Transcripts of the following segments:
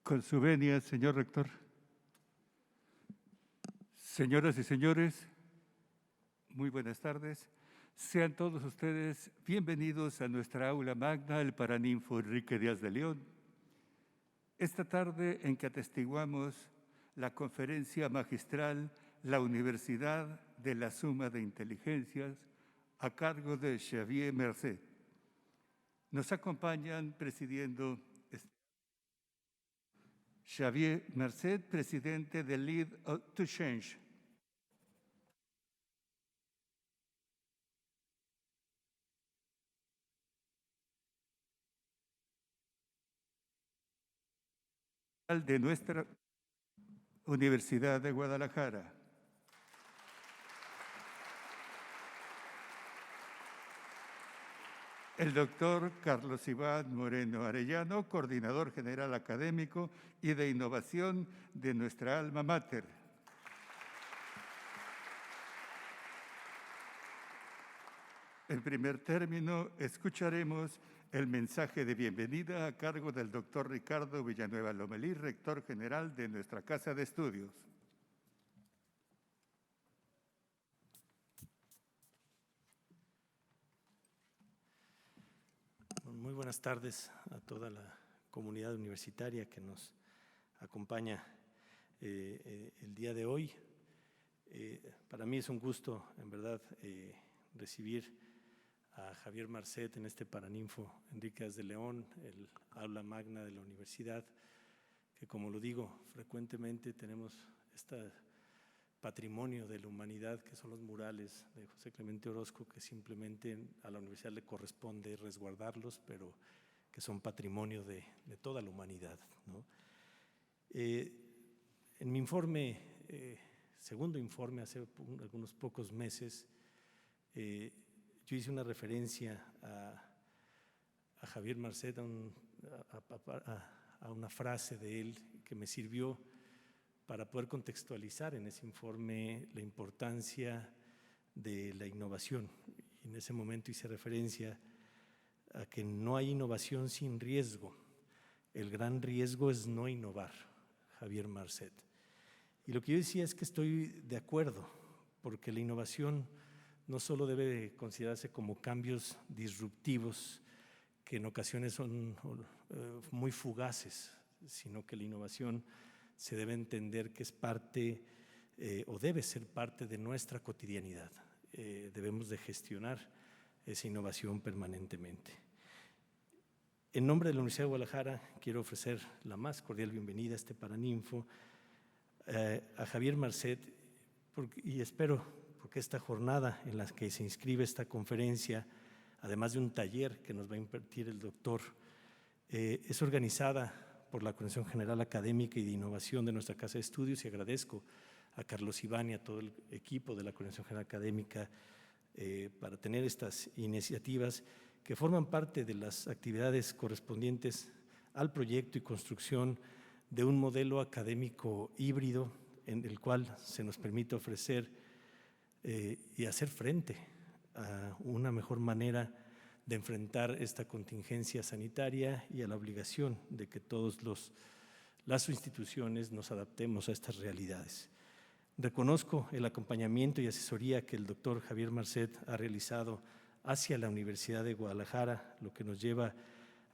Con su venia, señor rector. Señoras y señores, muy buenas tardes. Sean todos ustedes bienvenidos a nuestra aula magna, el Paraninfo Enrique Díaz de León. Esta tarde en que atestiguamos la conferencia magistral La Universidad de la Suma de Inteligencias, a cargo de Xavier Marcet. Nos acompañan presidiendo Xavier Marcet, presidente de Lead to Change. De nuestra Universidad de Guadalajara. El doctor Carlos Iván Moreno Arellano, coordinador general académico y de innovación de nuestra alma mater. En primer término, escucharemos el mensaje de bienvenida a cargo del doctor Ricardo Villanueva Lomelí, rector general de nuestra Casa de Estudios. Muy buenas tardes a toda la comunidad universitaria que nos acompaña el día de hoy. Para mí es un gusto, en verdad, recibir a Xavier Marcet en este Paraninfo Enrique Díaz de León, el aula magna de la universidad, que como lo digo, frecuentemente tenemos este patrimonio de la humanidad que son los murales de José Clemente Orozco, que simplemente a la universidad le corresponde resguardarlos, pero que son patrimonio de toda la humanidad, ¿no? En mi informe, segundo informe, hace algunos pocos meses, yo hice una referencia a Xavier Marcet, a una frase de él que me sirvió para poder contextualizar en ese informe la importancia de la innovación. Y en ese momento hice referencia a que no hay innovación sin riesgo. El gran riesgo es no innovar, Xavier Marcet. Y lo que yo decía es que estoy de acuerdo, porque la innovación no solo debe considerarse como cambios disruptivos, que en ocasiones son muy fugaces, sino que la innovación se debe entender que es parte o debe ser parte de nuestra cotidianidad. Debemos de gestionar esa innovación permanentemente. En nombre de la Universidad de Guadalajara quiero ofrecer la más cordial bienvenida a este Paraninfo a Xavier Marcet y espero porque esta jornada en la que se inscribe esta conferencia, además de un taller que nos va a impartir el doctor, es organizada por la Coordinación General Académica y de Innovación de nuestra Casa de Estudios, y agradezco a Carlos Iván y a todo el equipo de la Coordinación General Académica para tener estas iniciativas que forman parte de las actividades correspondientes al proyecto y construcción de un modelo académico híbrido en el cual se nos permite ofrecer y hacer frente a una mejor manera de enfrentar esta contingencia sanitaria y a la obligación de que todas las instituciones nos adaptemos a estas realidades. Reconozco el acompañamiento y asesoría que el doctor Xavier Marcet ha realizado hacia la Universidad de Guadalajara, lo que nos lleva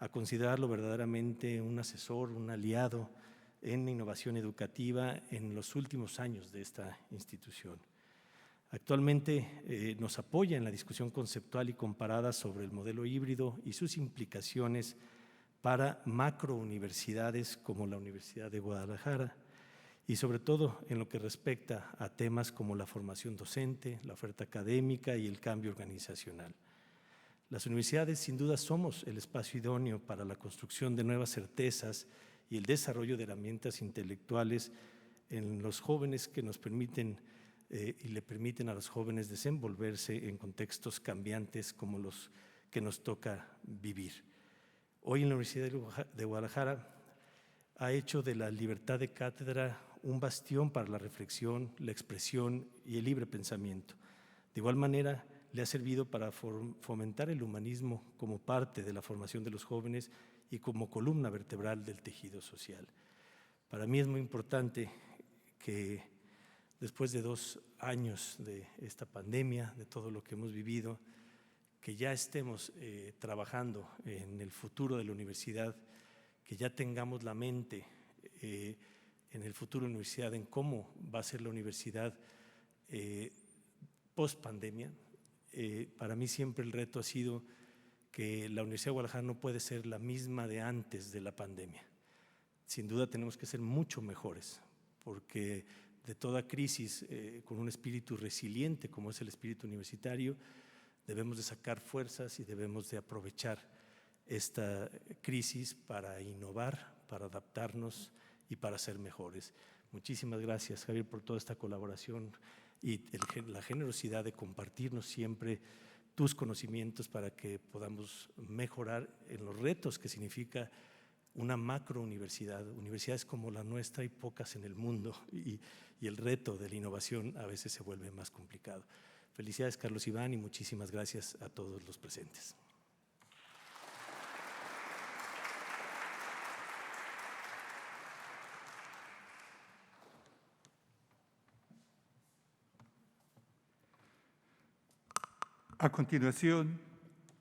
a considerarlo verdaderamente un asesor, un aliado en innovación educativa en los últimos años de esta institución. Actualmente nos apoya en la discusión conceptual y comparada sobre el modelo híbrido y sus implicaciones para macrouniversidades como la Universidad de Guadalajara, y sobre todo en lo que respecta a temas como la formación docente, la oferta académica y el cambio organizacional. Las universidades sin duda somos el espacio idóneo para la construcción de nuevas certezas y el desarrollo de herramientas intelectuales en los jóvenes que nos permiten y le permiten a los jóvenes desenvolverse en contextos cambiantes como los que nos toca vivir. Hoy en la Universidad de Guadalajara ha hecho de la libertad de cátedra un bastión para la reflexión, la expresión y el libre pensamiento. De igual manera, le ha servido para fomentar el humanismo como parte de la formación de los jóvenes y como columna vertebral del tejido social. Para mí es muy importante que después de 2 años de esta pandemia, de todo lo que hemos vivido, que ya estemos trabajando en el futuro de la universidad, que ya tengamos la mente en el futuro de la universidad, en cómo va a ser la universidad post pandemia. Para mí siempre el reto ha sido que la Universidad de Guadalajara no puede ser la misma de antes de la pandemia. Sin duda tenemos que ser mucho mejores, porque de toda crisis, con un espíritu resiliente como es el espíritu universitario, debemos de sacar fuerzas y debemos de aprovechar esta crisis para innovar, para adaptarnos y para ser mejores. Muchísimas gracias, Javier, por toda esta colaboración y la generosidad de compartirnos siempre tus conocimientos para que podamos mejorar en los retos que significa una macrouniversidad. Universidades como la nuestra hay pocas en el mundo y el reto de la innovación a veces se vuelve más complicado. Felicidades, Carlos Iván, y muchísimas gracias a todos los presentes. A continuación,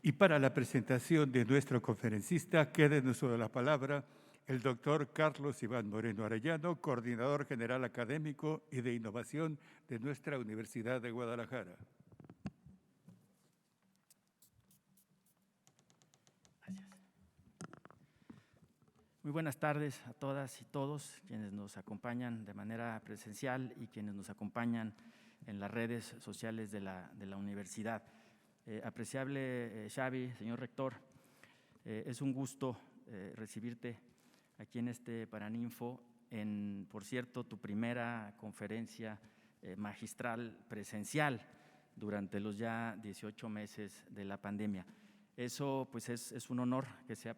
y para la presentación de nuestro conferencista, queda en uso de la palabra el doctor Carlos Iván Moreno Arellano, coordinador general académico y de innovación de nuestra Universidad de Guadalajara. Gracias. Muy buenas tardes a todas y todos quienes nos acompañan de manera presencial y quienes nos acompañan en las redes sociales de la universidad. Apreciable Xavi, señor rector, es un gusto recibirte aquí en este Paraninfo, en, por cierto, tu primera conferencia magistral presencial durante los ya 18 meses de la pandemia. Eso pues es un honor que sea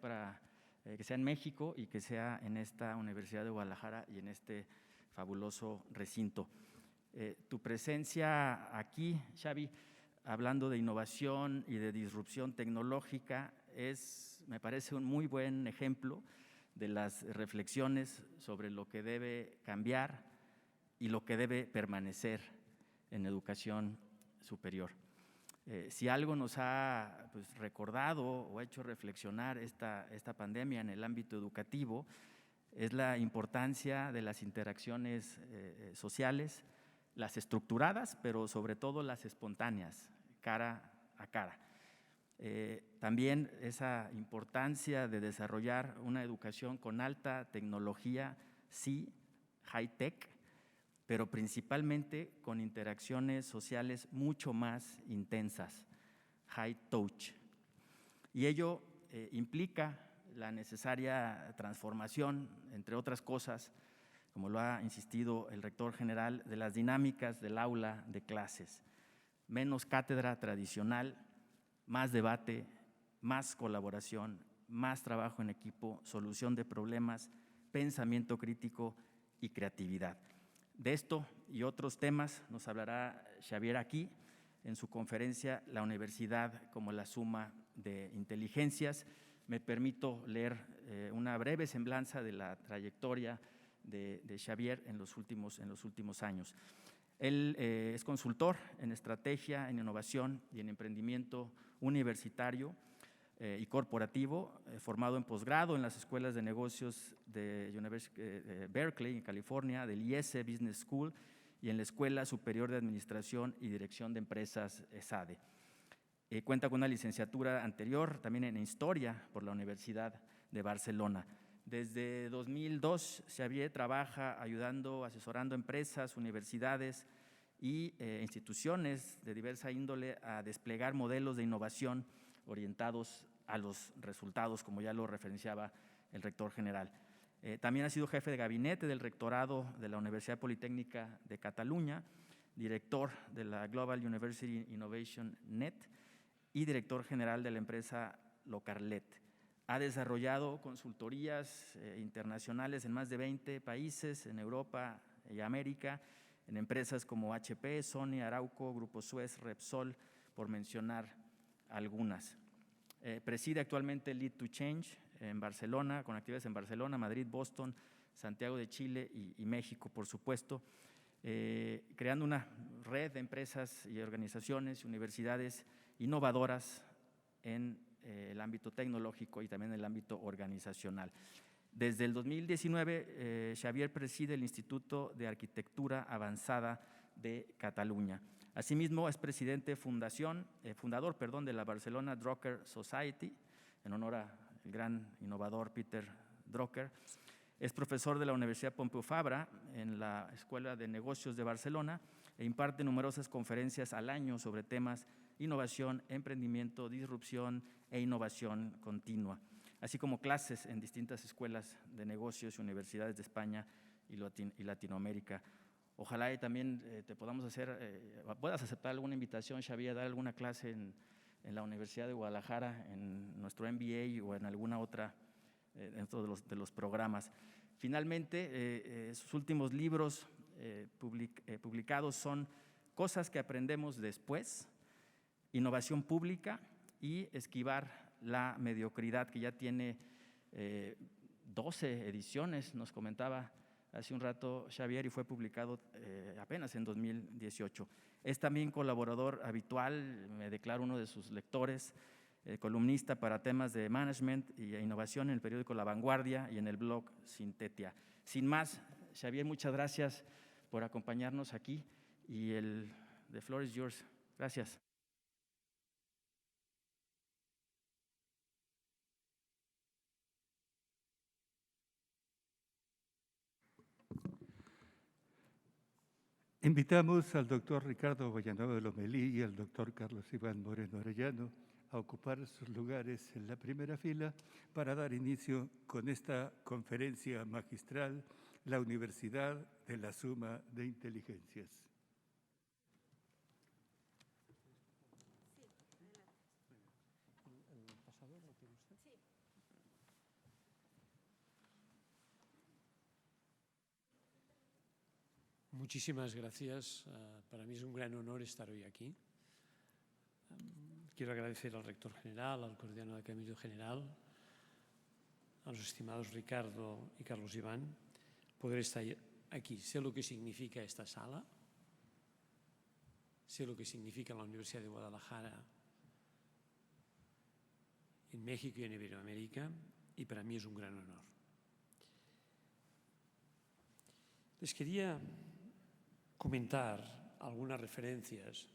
que sea en México y que sea en esta Universidad de Guadalajara y en este fabuloso recinto. Tu presencia aquí, Xavi, hablando de innovación y de disrupción tecnológica, me parece un muy buen ejemplo de las reflexiones sobre lo que debe cambiar y lo que debe permanecer en educación superior. Si algo nos ha recordado o hecho reflexionar esta pandemia en el ámbito educativo, es la importancia de las interacciones sociales, las estructuradas, pero sobre todo las espontáneas, cara a cara. También esa importancia de desarrollar una educación con alta tecnología, sí, high-tech, pero principalmente con interacciones sociales mucho más intensas, high-touch. Y ello implica la necesaria transformación, entre otras cosas, como lo ha insistido el rector general, de las dinámicas del aula de clases. Menos cátedra tradicional, más debate, más colaboración, más trabajo en equipo, solución de problemas, pensamiento crítico y creatividad. De esto y otros temas nos hablará Xavier aquí en su conferencia La Universidad como la suma de inteligencias. Me permito leer una breve semblanza de la trayectoria de Xavier en los últimos años. Él es consultor en estrategia, en innovación y en emprendimiento universitario y corporativo, formado en posgrado en las escuelas de negocios de Berkeley, en California, del IESE Business School y en la Escuela Superior de Administración y Dirección de Empresas, ESADE. Cuenta con una licenciatura anterior también en Historia por la Universidad de Barcelona. Desde 2002, Xavier trabaja asesorando empresas, universidades y instituciones de diversa índole a desplegar modelos de innovación orientados a los resultados, como ya lo referenciaba el rector general. También ha sido jefe de gabinete del rectorado de la Universidad Politécnica de Cataluña, director de la Global University Innovation Net y director general de la empresa Locarlet. Ha desarrollado consultorías internacionales en más de 20 países, en Europa y América, en empresas como HP, Sony, Arauco, Grupo Suez, Repsol, por mencionar algunas. Preside actualmente Lead to Change en Barcelona, con actividades en Barcelona, Madrid, Boston, Santiago de Chile y México, por supuesto, creando una red de empresas y organizaciones y universidades innovadoras en el ámbito tecnológico y también en el ámbito organizacional. Desde el 2019, Xavier preside el Instituto de Arquitectura Avanzada de Cataluña. Asimismo, es fundador de la Barcelona Drucker Society, en honor al gran innovador Peter Drucker. Es profesor de la Universidad Pompeu Fabra en la Escuela de Negocios de Barcelona e imparte numerosas conferencias al año sobre temas innovación, emprendimiento, disrupción e innovación continua, así como clases en distintas escuelas de negocios y universidades de España y Latinoamérica. Ojalá y también puedas aceptar alguna invitación, Xavier, a dar alguna clase en la Universidad de Guadalajara, en nuestro MBA o en alguna otra dentro de los programas. Finalmente, sus últimos libros publicados son Cosas que aprendemos después, Innovación pública y Esquivar la mediocridad, que ya tiene 12 ediciones, nos comentaba hace un rato Xavier, y fue publicado apenas en 2018. Es también colaborador habitual, me declaro uno de sus lectores, columnista para temas de management e innovación en el periódico La Vanguardia y en el blog Sintetia. Sin más, Xavier, muchas gracias por acompañarnos aquí y the floor is yours. Gracias. Invitamos al doctor Ricardo Villanueva de Lomelí y al doctor Carlos Iván Moreno Arellano a ocupar sus lugares en la primera fila para dar inicio con esta conferencia magistral, La Universidad de la Suma de Inteligencias. Muchísimas gracias. Para mí es un gran honor estar hoy aquí. Quiero agradecer al rector general, al coordinador académico general, a los estimados Ricardo y Carlos Iván, poder estar aquí. Sé lo que significa esta sala, sé lo que significa la Universidad de Guadalajara en México y en Iberoamérica, y para mí es un gran honor. Les quería comentar algunas referencias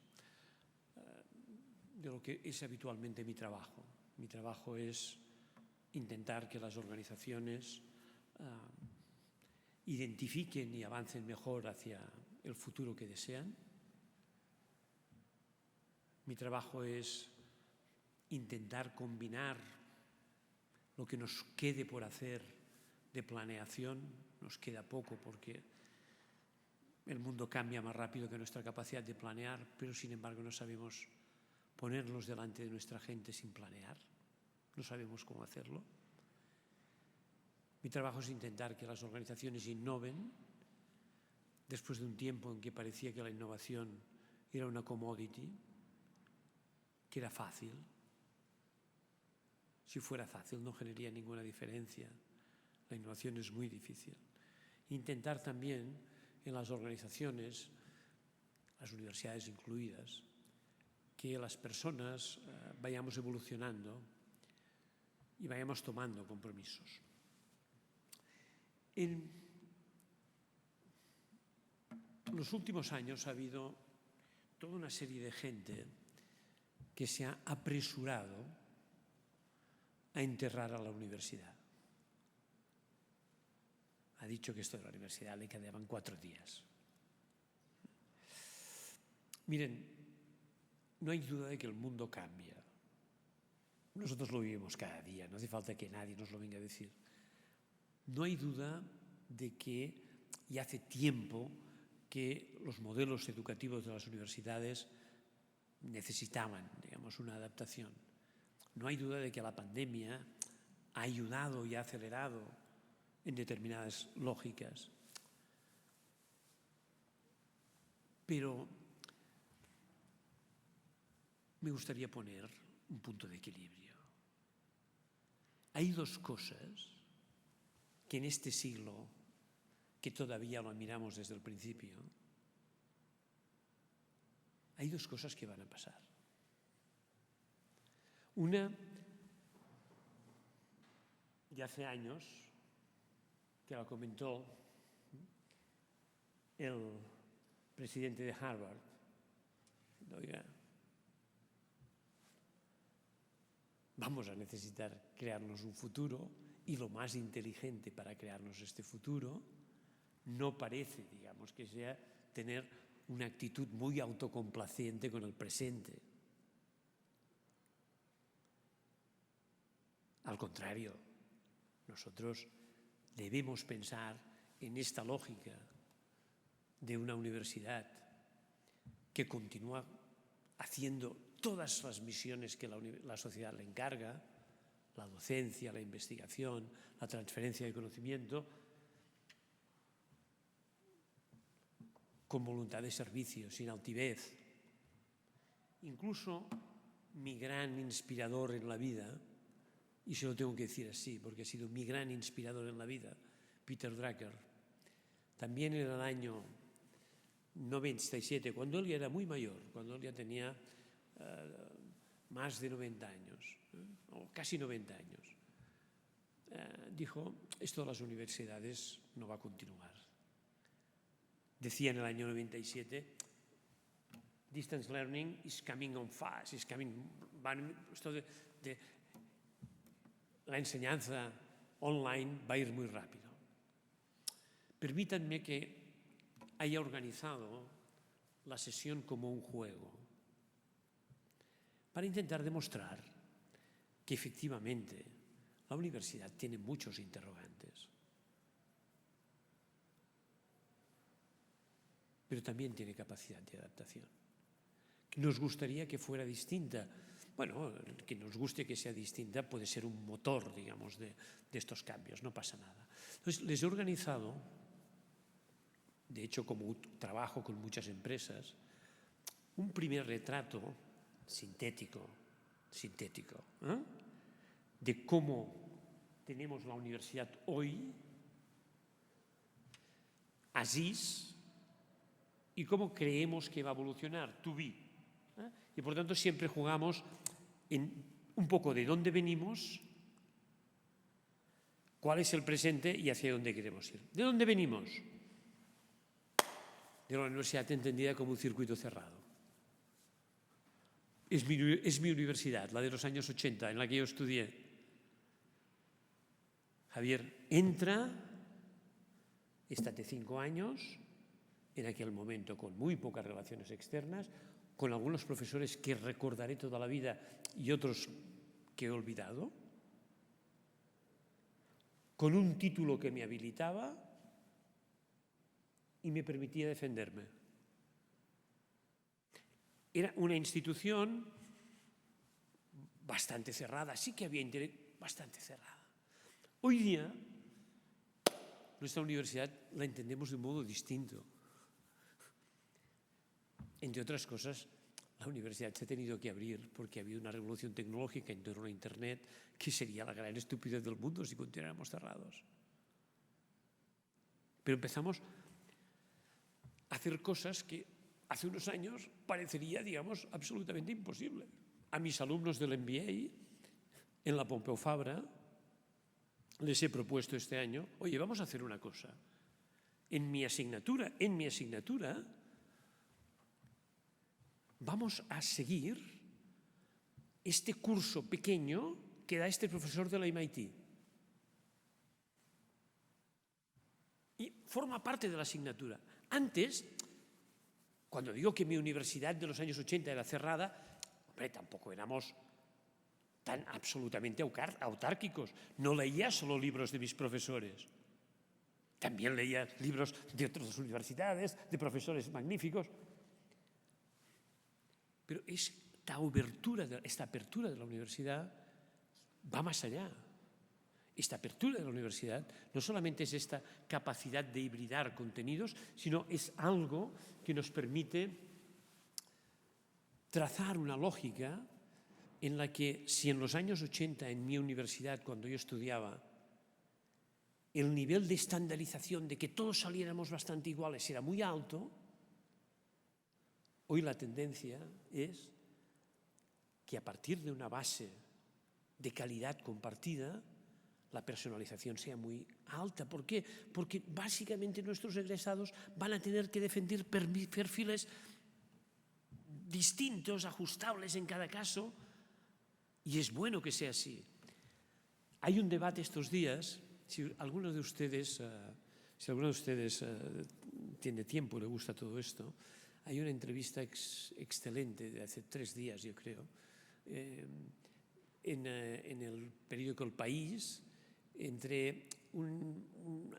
de lo que es habitualmente mi trabajo. Mi trabajo es intentar que las organizaciones identifiquen y avancen mejor hacia el futuro que desean. Mi trabajo es intentar combinar lo que nos quede por hacer de planeación. Nos queda poco porque el mundo cambia más rápido que nuestra capacidad de planear, pero sin embargo no sabemos ponernos delante de nuestra gente sin planear. No sabemos cómo hacerlo. Mi trabajo es intentar que las organizaciones innoven después de un tiempo en que parecía que la innovación era una commodity, que era fácil. Si fuera fácil no generaría ninguna diferencia. La innovación es muy difícil. Intentar también en las organizaciones, las universidades incluidas, que las personas vayamos evolucionando y vayamos tomando compromisos. En los últimos años ha habido toda una serie de gente que se ha apresurado a enterrar a la universidad. Ha dicho que esto de la universidad le quedaban 4 días. Miren, no hay duda de que el mundo cambia. Nosotros lo vivimos cada día, no hace falta que nadie nos lo venga a decir. No hay duda de que ya hace tiempo que los modelos educativos de las universidades necesitaban, digamos, una adaptación. No hay duda de que la pandemia ha ayudado y ha acelerado en determinadas lógicas. Pero me gustaría poner un punto de equilibrio. Hay 2 cosas que en este siglo que todavía lo miramos desde el principio, hay dos cosas que van a pasar. Una, de hace años, que la comentó el presidente de Harvard. Oiga, vamos a necesitar crearnos un futuro y lo más inteligente para crearnos este futuro no parece, digamos, que sea tener una actitud muy autocomplaciente con el presente. Al contrario, nosotros debemos pensar en esta lógica de una universidad que continúa haciendo todas las misiones que la sociedad le encarga, la docencia, la investigación, la transferencia de conocimiento, con voluntad de servicio, sin altivez. Incluso mi gran inspirador en la vida, y se lo tengo que decir así, porque ha sido mi gran inspirador en la vida, Peter Drucker, también en el año 97, cuando él ya era muy mayor, cuando él ya tenía más de 90 años, o casi 90 años, dijo, esto de las universidades no va a continuar. Decía en el año 97, distance learning is coming on fast, la enseñanza online va a ir muy rápido. Permítanme que haya organizado la sesión como un juego para intentar demostrar que efectivamente la universidad tiene muchos interrogantes, pero también tiene capacidad de adaptación. Nos gustaría que fuera distinta. Bueno, que nos guste que sea distinta puede ser un motor, digamos, de estos cambios, no pasa nada. Entonces, les he organizado, de hecho, como trabajo con muchas empresas, un primer retrato sintético, de cómo tenemos la universidad hoy, así, y cómo creemos que va a evolucionar, to be. Y por tanto siempre jugamos en un poco de dónde venimos, cuál es el presente y hacia dónde queremos ir. ¿De dónde venimos? De la universidad entendida como un circuito cerrado. Es mi universidad, la de los años 80, en la que yo estudié. Javier, entra, estate 5 años, en aquel momento con muy pocas relaciones externas, con algunos profesores que recordaré toda la vida y otros que he olvidado, con un título que me habilitaba y me permitía defenderme. Era una institución bastante cerrada, sí que había interés, bastante cerrada. Hoy día, nuestra universidad la entendemos de un modo distinto. Entre otras cosas, la universidad se ha tenido que abrir porque ha habido una revolución tecnológica en torno a Internet que sería la gran estupidez del mundo si continuáramos cerrados. Pero empezamos a hacer cosas que hace unos años parecería, digamos, absolutamente imposible. A mis alumnos del MBA, en la Pompeu Fabra, les he propuesto este año, oye, vamos a hacer una cosa. En mi asignatura, vamos a seguir este curso pequeño que da este profesor de la MIT. Y forma parte de la asignatura. Antes, cuando digo que mi universidad de los años 80 era cerrada, hombre, tampoco éramos tan absolutamente autárquicos. No leía solo libros de mis profesores. También leía libros de otras universidades, de profesores magníficos. Pero esta apertura de la universidad va más allá. Esta apertura de la universidad no solamente es esta capacidad de hibridar contenidos, sino es algo que nos permite trazar una lógica en la que si en los años 80 en mi universidad, cuando yo estudiaba, el nivel de estandarización, de que todos saliéramos bastante iguales, era muy alto, hoy la tendencia es que a partir de una base de calidad compartida, la personalización sea muy alta. ¿Por qué? Porque básicamente nuestros egresados van a tener que defender perfiles distintos, ajustables en cada caso, y es bueno que sea así. Hay un debate estos días, si alguno de ustedes tiene tiempo y le gusta todo esto, hay una entrevista excelente de hace 3 días, yo creo, en el periódico El País, entre un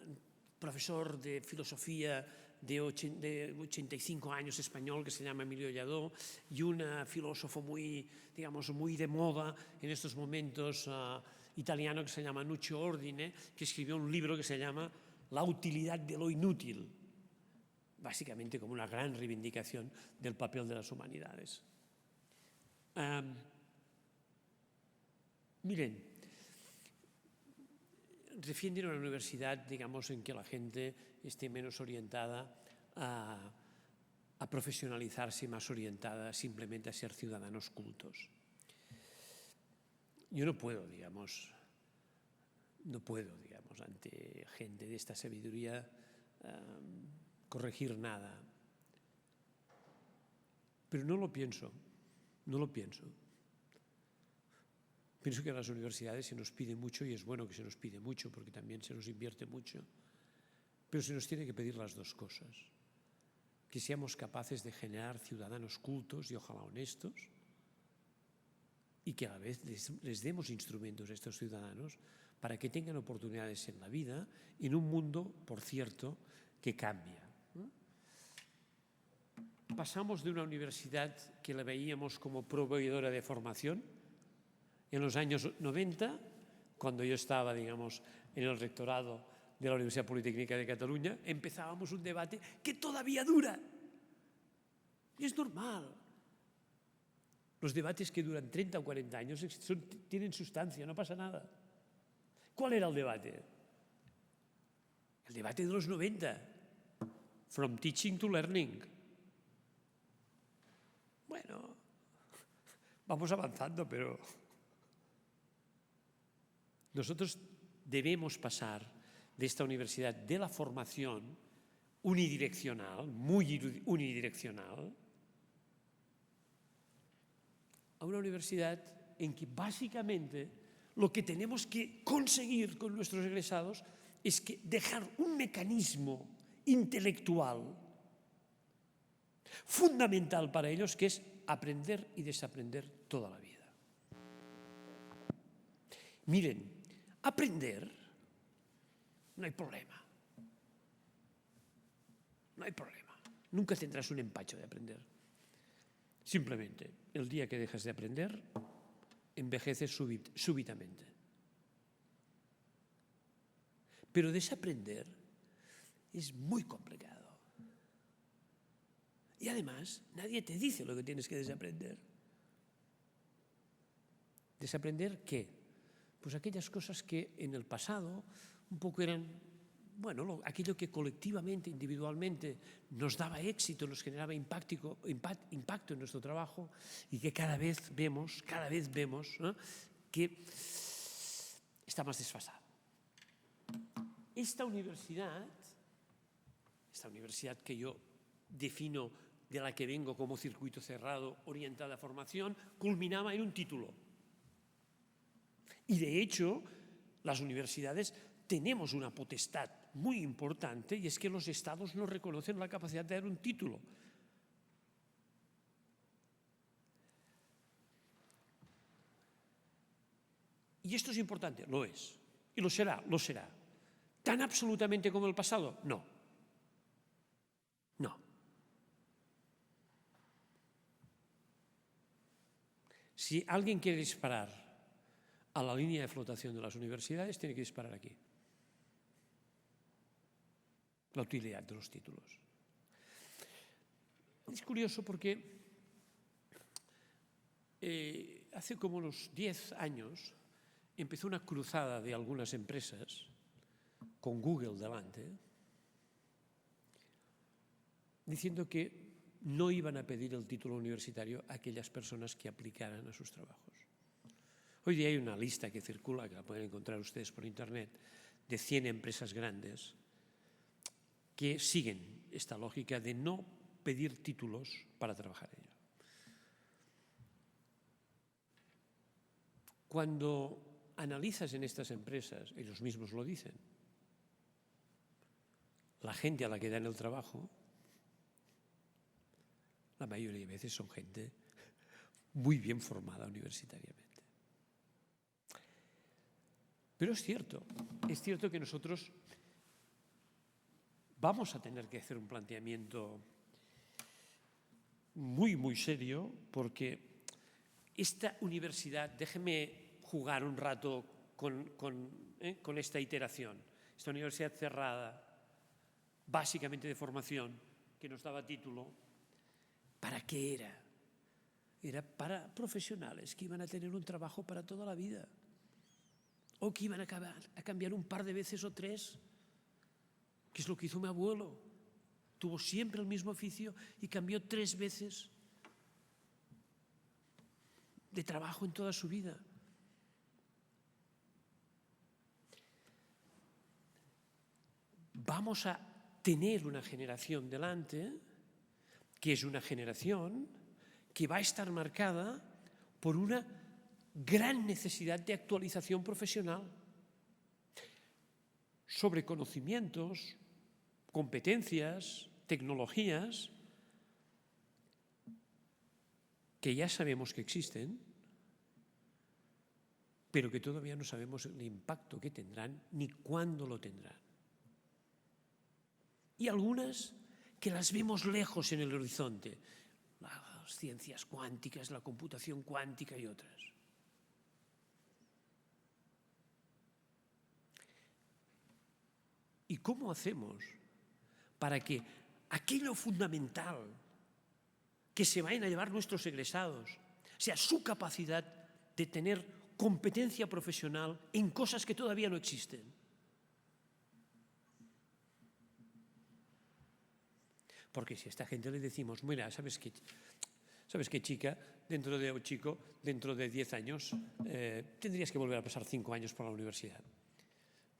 profesor de filosofía de 85 años español que se llama Emilio Lladó y un filósofo muy de moda en estos momentos italiano que se llama Nuccio Ordine, que escribió un libro que se llama La utilidad de lo inútil, básicamente como una gran reivindicación del papel de las humanidades. Miren, defienden una universidad, digamos, en que la gente esté menos orientada a profesionalizarse y más orientada simplemente a ser ciudadanos cultos. Yo no puedo, digamos, ante gente de esta sabiduría corregir nada. Pero no lo pienso. Pienso que a las universidades se nos pide mucho y es bueno que se nos pide mucho porque también se nos invierte mucho. Pero se nos tiene que pedir las dos cosas. Que seamos capaces de generar ciudadanos cultos y ojalá honestos y que a la vez les demos instrumentos a estos ciudadanos para que tengan oportunidades en la vida en un mundo, por cierto, que cambia. Pasamos de una universidad que la veíamos como proveedora de formación. En los años 90, cuando yo estaba, digamos, en el rectorado de la Universidad Politécnica de Cataluña, empezábamos un debate que todavía dura. Y es normal. Los debates que duran 30 o 40 años tienen sustancia, no pasa nada. ¿Cuál era el debate? El debate de los 90. From teaching to learning. Bueno, vamos avanzando, pero nosotros debemos pasar de esta universidad de la formación unidireccional, muy unidireccional, a una universidad en que básicamente lo que tenemos que conseguir con nuestros egresados es que dejar un mecanismo intelectual fundamental para ellos, que es aprender y desaprender toda la vida. Miren, aprender no hay problema. No hay problema. Nunca tendrás un empacho de aprender. Simplemente, el día que dejas de aprender, envejeces súbitamente. Pero desaprender es muy complicado. Y además, nadie te dice lo que tienes que desaprender. ¿Desaprender qué? Pues aquellas cosas que en el pasado un poco eran, bueno, aquello que colectivamente, individualmente nos daba éxito, nos generaba impacto en nuestro trabajo y que cada vez vemos, ¿no?, que está más desfasado. Esta universidad que yo defino, de la que vengo como circuito cerrado, orientada a formación, culminaba en un título. Y de hecho, las universidades tenemos una potestad muy importante y es que los estados no reconocen la capacidad de dar un título. ¿Y esto es importante? Lo es. ¿Y lo será? Lo será. ¿Tan absolutamente como el pasado? No. No. Si alguien quiere disparar a la línea de flotación de las universidades, tiene que disparar aquí. La utilidad de los títulos. Es curioso porque hace como unos 10 años empezó una cruzada de algunas empresas con Google delante, diciendo que no iban a pedir el título universitario a aquellas personas que aplicaran a sus trabajos. Hoy día hay una lista que circula, que la pueden encontrar ustedes por internet, de 100 empresas grandes que siguen esta lógica de no pedir títulos para trabajar en ello. Cuando analizas en estas empresas, ellos mismos lo dicen, la gente a la que dan el trabajo, la mayoría de veces son gente muy bien formada universitariamente. Pero es cierto que nosotros vamos a tener que hacer un planteamiento muy, muy serio, porque esta universidad, déjeme jugar un rato con esta iteración, esta universidad cerrada, básicamente de formación, que nos daba título, ¿para qué era? Era para profesionales que iban a tener un trabajo para toda la vida, o que iban a cambiar un par de veces o 3, que es lo que hizo mi abuelo. Tuvo siempre el mismo oficio y cambió 3 veces de trabajo en toda su vida. Vamos a tener una generación delante, que es una generación que va a estar marcada por una gran necesidad de actualización profesional sobre conocimientos, competencias, tecnologías que ya sabemos que existen, pero que todavía no sabemos el impacto que tendrán ni cuándo lo tendrán. Y algunas que las vemos lejos en el horizonte, las ciencias cuánticas, la computación cuántica y otras. ¿Y cómo hacemos para que aquello fundamental que se vayan a llevar nuestros egresados sea su capacidad de tener competencia profesional en cosas que todavía no existen? Porque si a esta gente le decimos, mira, ¿sabes qué, chica? Dentro de 10 años tendrías que volver a pasar 5 años por la universidad.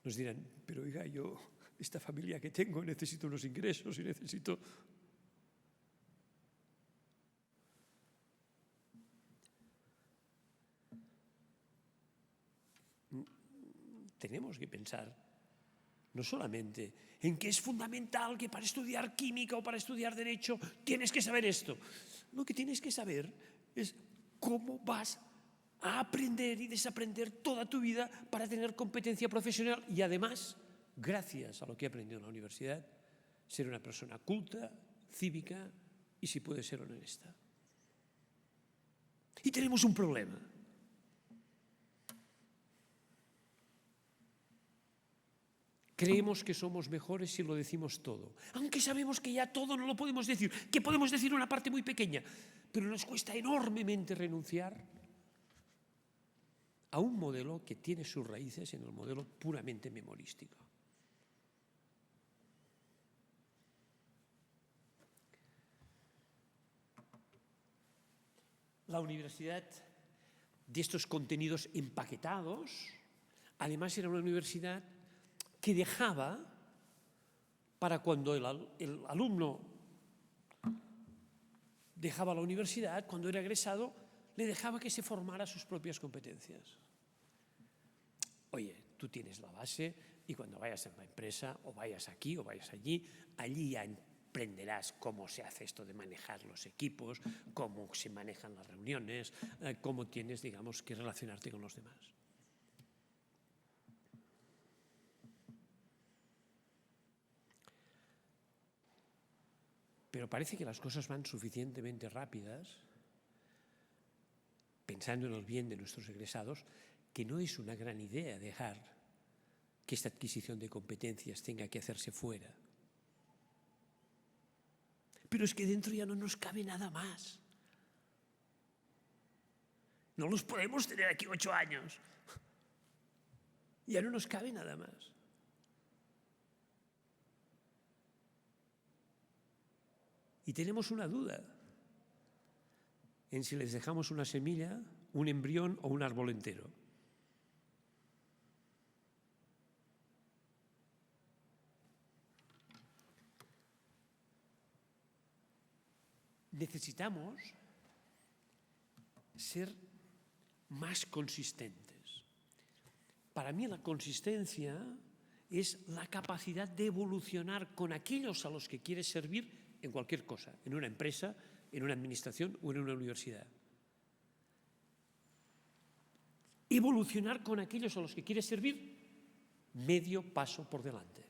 Nos dirán, pero oiga, yo, esta familia que tengo, necesito unos ingresos y necesito... Tenemos que pensar no solamente en que es fundamental que para estudiar química o para estudiar derecho tienes que saber esto. Lo que tienes que saber es cómo vas a aprender y desaprender toda tu vida para tener competencia profesional y además, gracias a lo que he aprendido en la universidad, ser una persona culta, cívica y, si puede ser, honesta. Y tenemos un problema. Creemos que somos mejores si lo decimos todo, aunque sabemos que ya todo no lo podemos decir, que podemos decir una parte muy pequeña, pero nos cuesta enormemente renunciar a un modelo que tiene sus raíces en el modelo puramente memorístico. La universidad de estos contenidos empaquetados, además era una universidad que dejaba para cuando el alumno dejaba la universidad, cuando era egresado, le dejaba que se formara sus propias competencias. Oye, tú tienes la base y cuando vayas a la empresa, o vayas aquí o vayas allí ya aprenderás cómo se hace esto de manejar los equipos, cómo se manejan las reuniones, cómo tienes, digamos, que relacionarte con los demás. Pero parece que las cosas van suficientemente rápidas, pensando en el bien de nuestros egresados, que no es una gran idea dejar que esta adquisición de competencias tenga que hacerse fuera. Pero es que dentro ya no nos cabe nada más. No los podemos tener aquí 8 años. Ya no nos cabe nada más. Y tenemos una duda en si les dejamos una semilla, un embrión o un árbol entero. Necesitamos ser más consistentes. Para mí la consistencia es la capacidad de evolucionar con aquellos a los que quieres servir en cualquier cosa, en una empresa, en una administración o en una universidad. Evolucionar con aquellos a los que quieres servir medio paso por delante.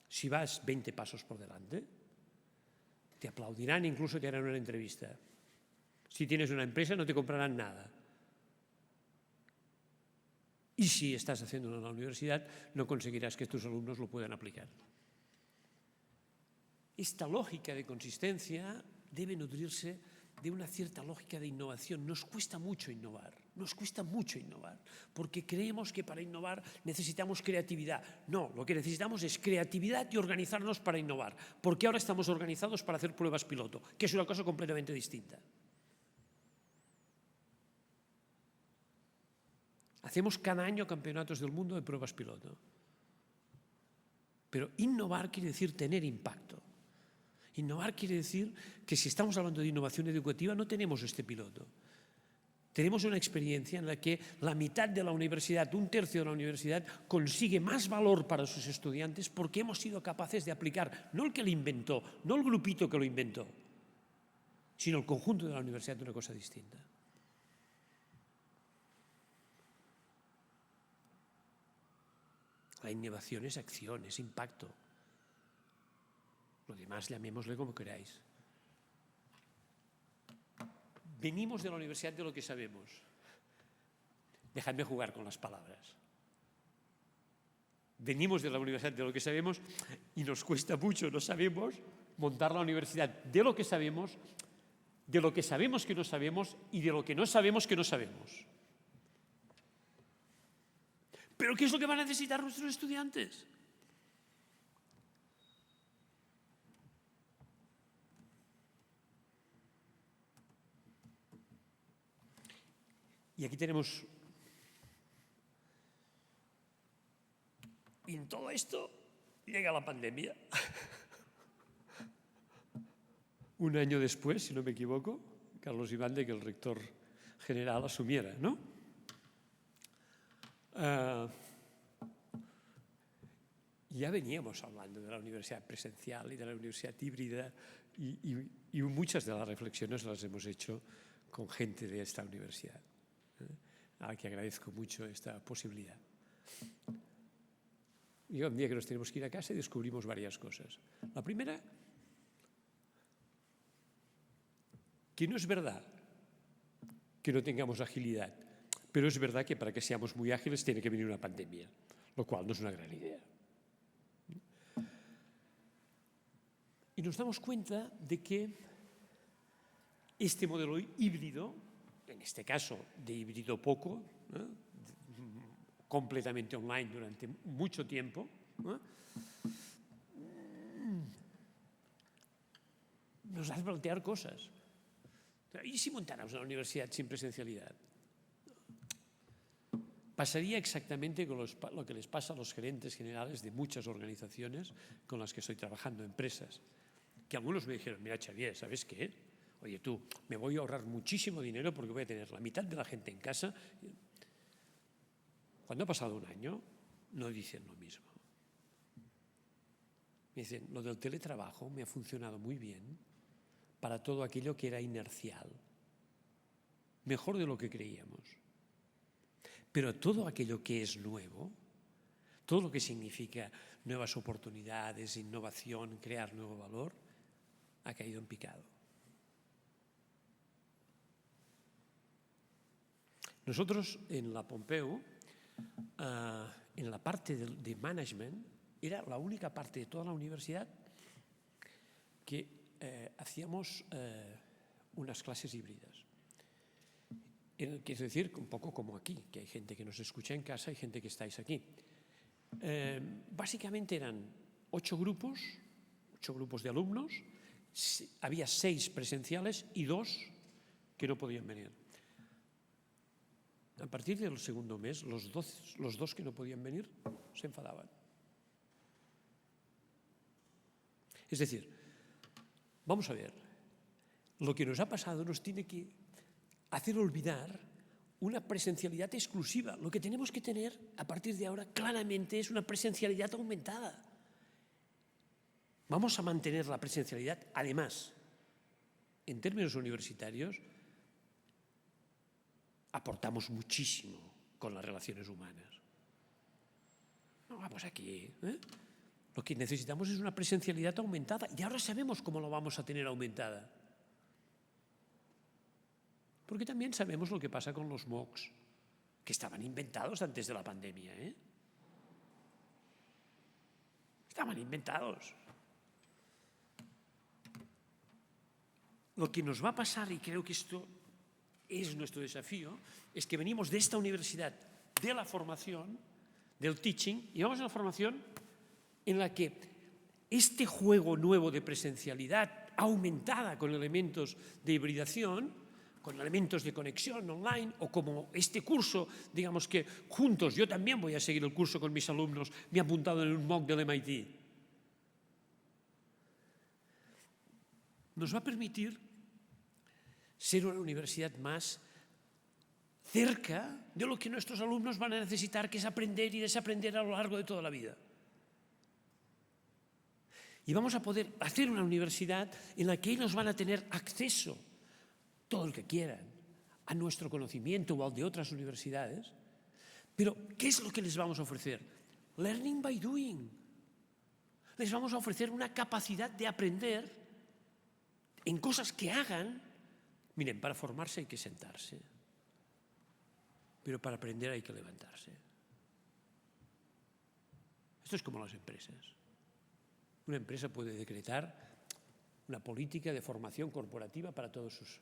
Si vas 20 pasos por delante, te aplaudirán, incluso te harán una entrevista. Si tienes una empresa, no te comprarán nada. Y si estás haciéndolo en la universidad, no conseguirás que tus alumnos lo puedan aplicar. Esta lógica de consistencia debe nutrirse de una cierta lógica de innovación. Nos cuesta mucho innovar, porque creemos que para innovar necesitamos creatividad. No, lo que necesitamos es creatividad y organizarnos para innovar, porque ahora estamos organizados para hacer pruebas piloto, que es una cosa completamente distinta. Hacemos cada año campeonatos del mundo de pruebas piloto. Pero innovar quiere decir tener impacto. Innovar quiere decir que si estamos hablando de innovación educativa no tenemos este piloto. Tenemos una experiencia en la que la mitad de la universidad, un tercio de la universidad, consigue más valor para sus estudiantes porque hemos sido capaces de aplicar, no el que lo inventó, no el grupito que lo inventó, sino el conjunto de la universidad de una cosa distinta. La innovación es acción, es impacto. Lo demás llamémosle como queráis. Venimos de la universidad de lo que sabemos. Dejadme jugar con las palabras. Venimos de la universidad de lo que sabemos y nos cuesta mucho, no sabemos montar la universidad de lo que sabemos que no sabemos y de lo que no sabemos que no sabemos. ¿Pero qué es lo que van a necesitar nuestros estudiantes? Y aquí tenemos... Y en todo esto llega la pandemia. Un año después, si no me equivoco, Carlos Iván, de que el rector general asumiera, ¿no? Ya veníamos hablando de la universidad presencial y de la universidad híbrida y muchas de las reflexiones las hemos hecho con gente de esta universidad, a la que agradezco mucho esta posibilidad. Y un día que nos tenemos que ir a casa y descubrimos varias cosas. La primera, que no es verdad que no tengamos agilidad, pero es verdad que para que seamos muy ágiles tiene que venir una pandemia, lo cual no es una gran idea. Y nos damos cuenta de que este modelo híbrido, en este caso de híbrido poco, completamente online durante mucho tiempo, nos hace plantear cosas. ¿Y si montáramos una universidad sin presencialidad? Pasaría exactamente con lo que les pasa a los gerentes generales de muchas organizaciones con las que estoy trabajando, empresas, que algunos me dijeron, mira Xavier, ¿sabes qué? Oye tú, me voy a ahorrar muchísimo dinero porque voy a tener la mitad de la gente en casa. Cuando ha pasado un año, no dicen lo mismo. Me dicen, lo del teletrabajo me ha funcionado muy bien para todo aquello que era inercial, mejor de lo que creíamos. Pero todo aquello que es nuevo, todo lo que significa nuevas oportunidades, innovación, crear nuevo valor, ha caído en picado. Nosotros en la Pompeu, en la parte de management, era la única parte de toda la universidad que hacíamos unas clases híbridas. Quiero decir, un poco como aquí, que hay gente que nos escucha en casa y gente que estáis aquí. Básicamente eran 8 grupos de alumnos, había 6 presenciales y 2 que no podían venir. A partir del segundo mes, los dos que no podían venir se enfadaban. Es decir, vamos a ver, lo que nos ha pasado nos tiene que hacer olvidar una presencialidad exclusiva. Lo que tenemos que tener a partir de ahora claramente es una presencialidad aumentada. Vamos a mantener la presencialidad. Además, en términos universitarios, aportamos muchísimo con las relaciones humanas. No vamos aquí, ¿eh? Lo que necesitamos es una presencialidad aumentada y ahora sabemos cómo lo vamos a tener aumentada. Porque también sabemos lo que pasa con los MOOCs, que estaban inventados antes de la pandemia, ¿eh? Estaban inventados. Lo que nos va a pasar, y creo que esto es nuestro desafío, es que venimos de esta universidad, de la formación, del teaching, y vamos a la formación en la que este juego nuevo de presencialidad aumentada con elementos de hibridación, con elementos de conexión online, o como este curso, digamos que juntos, yo también voy a seguir el curso con mis alumnos, me he apuntado en un MOOC del MIT, nos va a permitir ser una universidad más cerca de lo que nuestros alumnos van a necesitar, que es aprender y desaprender a lo largo de toda la vida. Y vamos a poder hacer una universidad en la que ellos van a tener acceso, todo el que quieran, a nuestro conocimiento o al de otras universidades. Pero, ¿qué es lo que les vamos a ofrecer? Learning by doing. Les vamos a ofrecer una capacidad de aprender en cosas que hagan. Miren, para formarse hay que sentarse, pero para aprender hay que levantarse. Esto es como las empresas. Una empresa puede decretar una política de formación corporativa para todos sus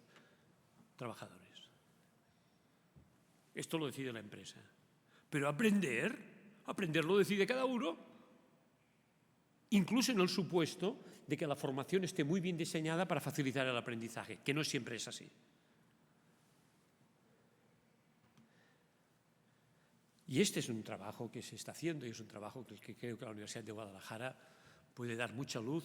trabajadores. Esto lo decide la empresa. Pero aprender lo decide cada uno, incluso en el supuesto de que la formación esté muy bien diseñada para facilitar el aprendizaje, que no siempre es así. Y este es un trabajo que se está haciendo y es un trabajo que creo que la Universidad de Guadalajara puede dar mucha luz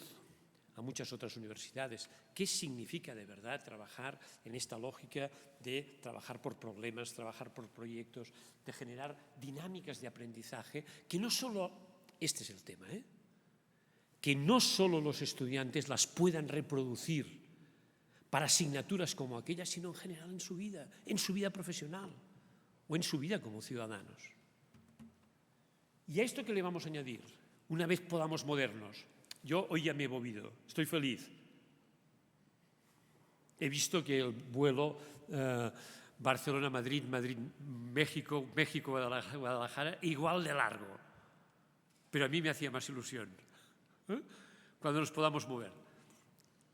a muchas otras universidades. ¿Qué significa de verdad trabajar en esta lógica de trabajar por problemas, trabajar por proyectos, de generar dinámicas de aprendizaje que no solo, este es el tema, que no solo los estudiantes las puedan reproducir para asignaturas como aquellas, sino en general en su vida profesional o en su vida como ciudadanos. ¿Y a esto qué le vamos a añadir? Una vez podamos movernos. Yo hoy ya me he movido, estoy feliz. He visto que el vuelo Barcelona-Madrid, Madrid-México, México-Guadalajara, igual de largo. Pero a mí me hacía más ilusión. Cuando nos podamos mover.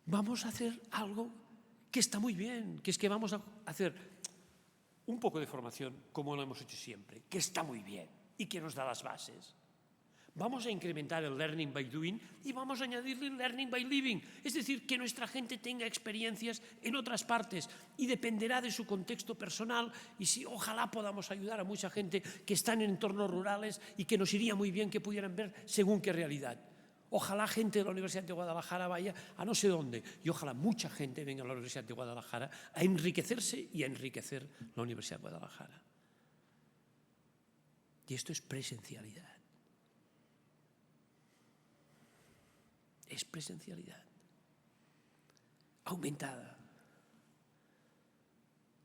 Vamos a hacer algo que está muy bien, que es que vamos a hacer un poco de formación como lo hemos hecho siempre, que está muy bien y que nos da las bases. Vamos a incrementar el learning by doing y vamos a añadirle el learning by living, es decir, que nuestra gente tenga experiencias en otras partes y dependerá de su contexto personal y si ojalá podamos ayudar a mucha gente que está en entornos rurales y que nos iría muy bien que pudieran ver según qué realidad. Ojalá gente de la Universidad de Guadalajara vaya a no sé dónde y ojalá mucha gente venga a la Universidad de Guadalajara a enriquecerse y a enriquecer la Universidad de Guadalajara. Y esto es presencialidad. Es presencialidad aumentada.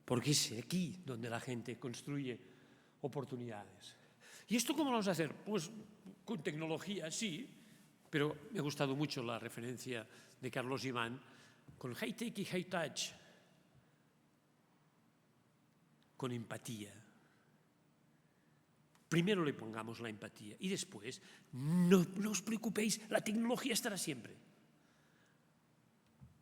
Porque es aquí donde la gente construye oportunidades. ¿Y esto cómo lo vamos a hacer? Pues con tecnología, sí, pero me ha gustado mucho la referencia de Carlos Iván con high-tech y high-touch, con empatía. Primero le pongamos la empatía y después no os preocupéis, la tecnología estará siempre.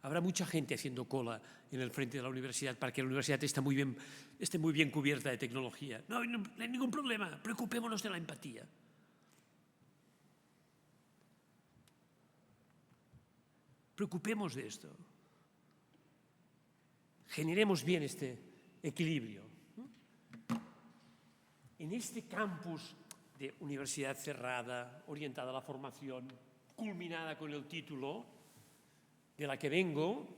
Habrá mucha gente haciendo cola en el frente de la universidad para que la universidad esté muy bien cubierta de tecnología. No hay ningún problema, preocupémonos de la empatía. preocupemos de esto. Generemos bien este equilibrio. En este campus de universidad cerrada, orientada a la formación, culminada con el título de la que vengo,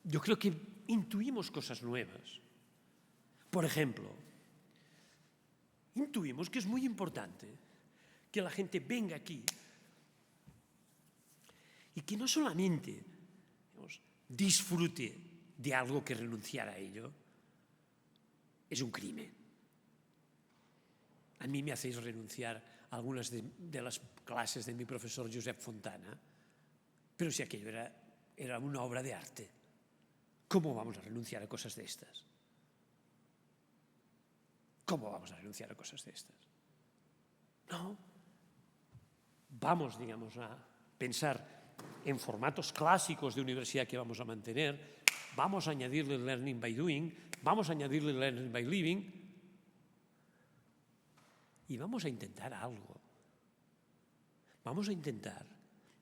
yo creo que intuimos cosas nuevas. Por ejemplo, intuimos que es muy importante que la gente venga aquí y que no solamente, digamos, disfrute de algo que renunciar a ello es un crimen. A mí me hacéis renunciar a algunas de las clases de mi profesor Josep Fontana, pero si aquello era una obra de arte, ¿cómo vamos a renunciar a cosas de estas? ¿Cómo vamos a renunciar a cosas de estas? No. Vamos, digamos, a pensar en formatos clásicos de universidad que vamos a mantener, vamos a añadirle learning by doing, vamos a añadirle learning by living y vamos a intentar algo. Vamos a intentar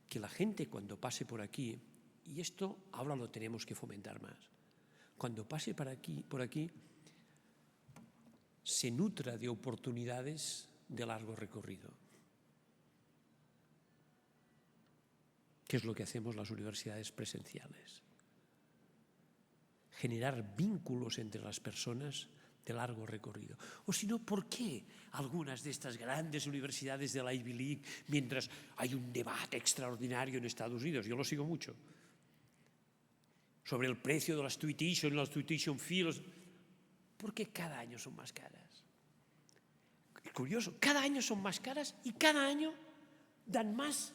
que la gente cuando pase por aquí, y esto ahora lo tenemos que fomentar más, cuando pase por aquí se nutra de oportunidades de largo recorrido. ¿Qué es lo que hacemos las universidades presenciales? Generar vínculos entre las personas de largo recorrido. O si no, ¿por qué algunas de estas grandes universidades de la Ivy League, mientras hay un debate extraordinario en Estados Unidos, yo lo sigo mucho, sobre el precio de las tuition fees, ¿por qué cada año son más caras? Es curioso, cada año son más caras y cada año dan más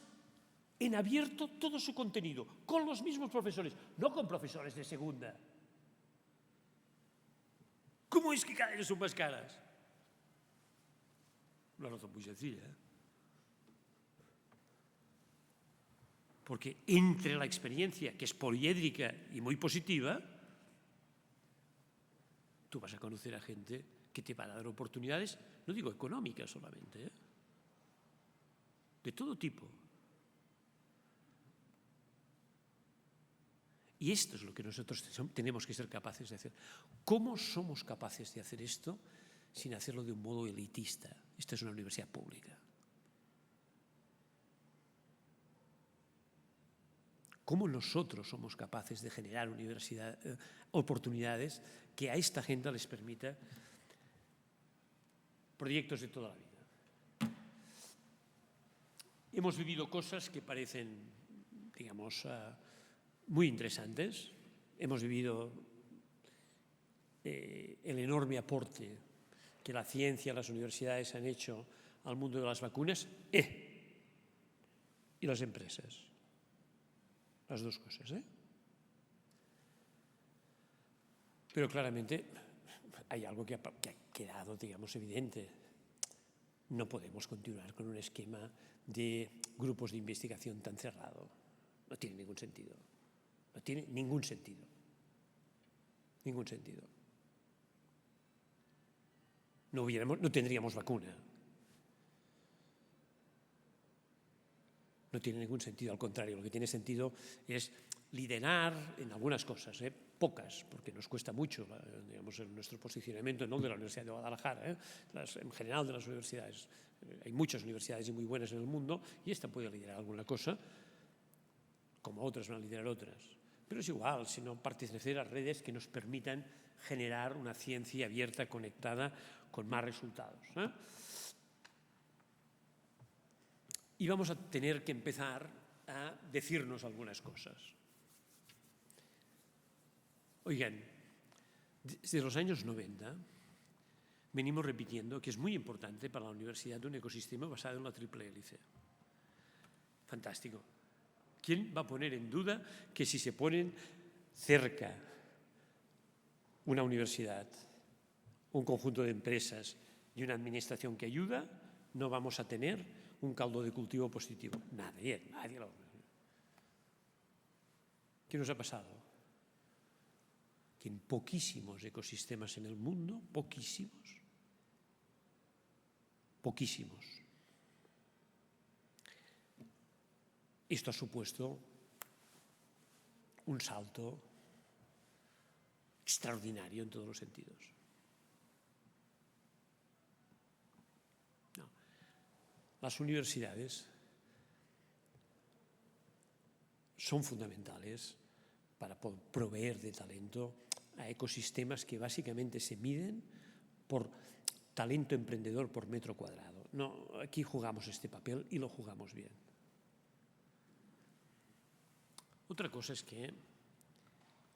en abierto todo su contenido, con los mismos profesores, no con profesores de segunda. ¿Cómo es que cada año son más caras? Una razón muy sencilla. Porque entre la experiencia, que es poliédrica y muy positiva, tú vas a conocer a gente que te va a dar oportunidades, no digo económicas solamente, de todo tipo. Y esto es lo que nosotros tenemos que ser capaces de hacer. ¿Cómo somos capaces de hacer esto sin hacerlo de un modo elitista? Esta es una universidad pública. ¿Cómo nosotros somos capaces de generar oportunidades que a esta gente les permita proyectos de toda la vida? Hemos vivido cosas que parecen, digamos, muy interesantes. Hemos vivido el enorme aporte que la ciencia y las universidades han hecho al mundo de las vacunas y las empresas. Las dos cosas, Pero claramente hay algo que ha quedado, digamos, evidente. No podemos continuar con un esquema de grupos de investigación tan cerrado. No tiene ningún sentido. No tiene ningún sentido. Ningún sentido. No tendríamos vacuna. No tiene ningún sentido, al contrario, lo que tiene sentido es liderar en algunas cosas, pocas, porque nos cuesta mucho, digamos, en nuestro posicionamiento, no de la Universidad de Guadalajara, en general de las universidades. Hay muchas universidades y muy buenas en el mundo y esta puede liderar alguna cosa, como otras van a liderar otras. Pero es igual, sino pertenecer a redes que nos permitan generar una ciencia abierta, conectada, con más resultados. Y vamos a tener que empezar a decirnos algunas cosas. Oigan, desde los años 90 venimos repitiendo que es muy importante para la universidad un ecosistema basado en la triple hélice. Fantástico. ¿Quién va a poner en duda que si se ponen cerca una universidad, un conjunto de empresas y una administración que ayuda, no vamos a tener un caldo de cultivo positivo? Nadie lo... ¿Qué nos ha pasado? Que en poquísimos ecosistemas en el mundo, poquísimos, esto ha supuesto un salto extraordinario en todos los sentidos. No. Las universidades son fundamentales para proveer de talento a ecosistemas que básicamente se miden por talento emprendedor por metro cuadrado. No, aquí jugamos este papel y lo jugamos bien. Otra cosa es que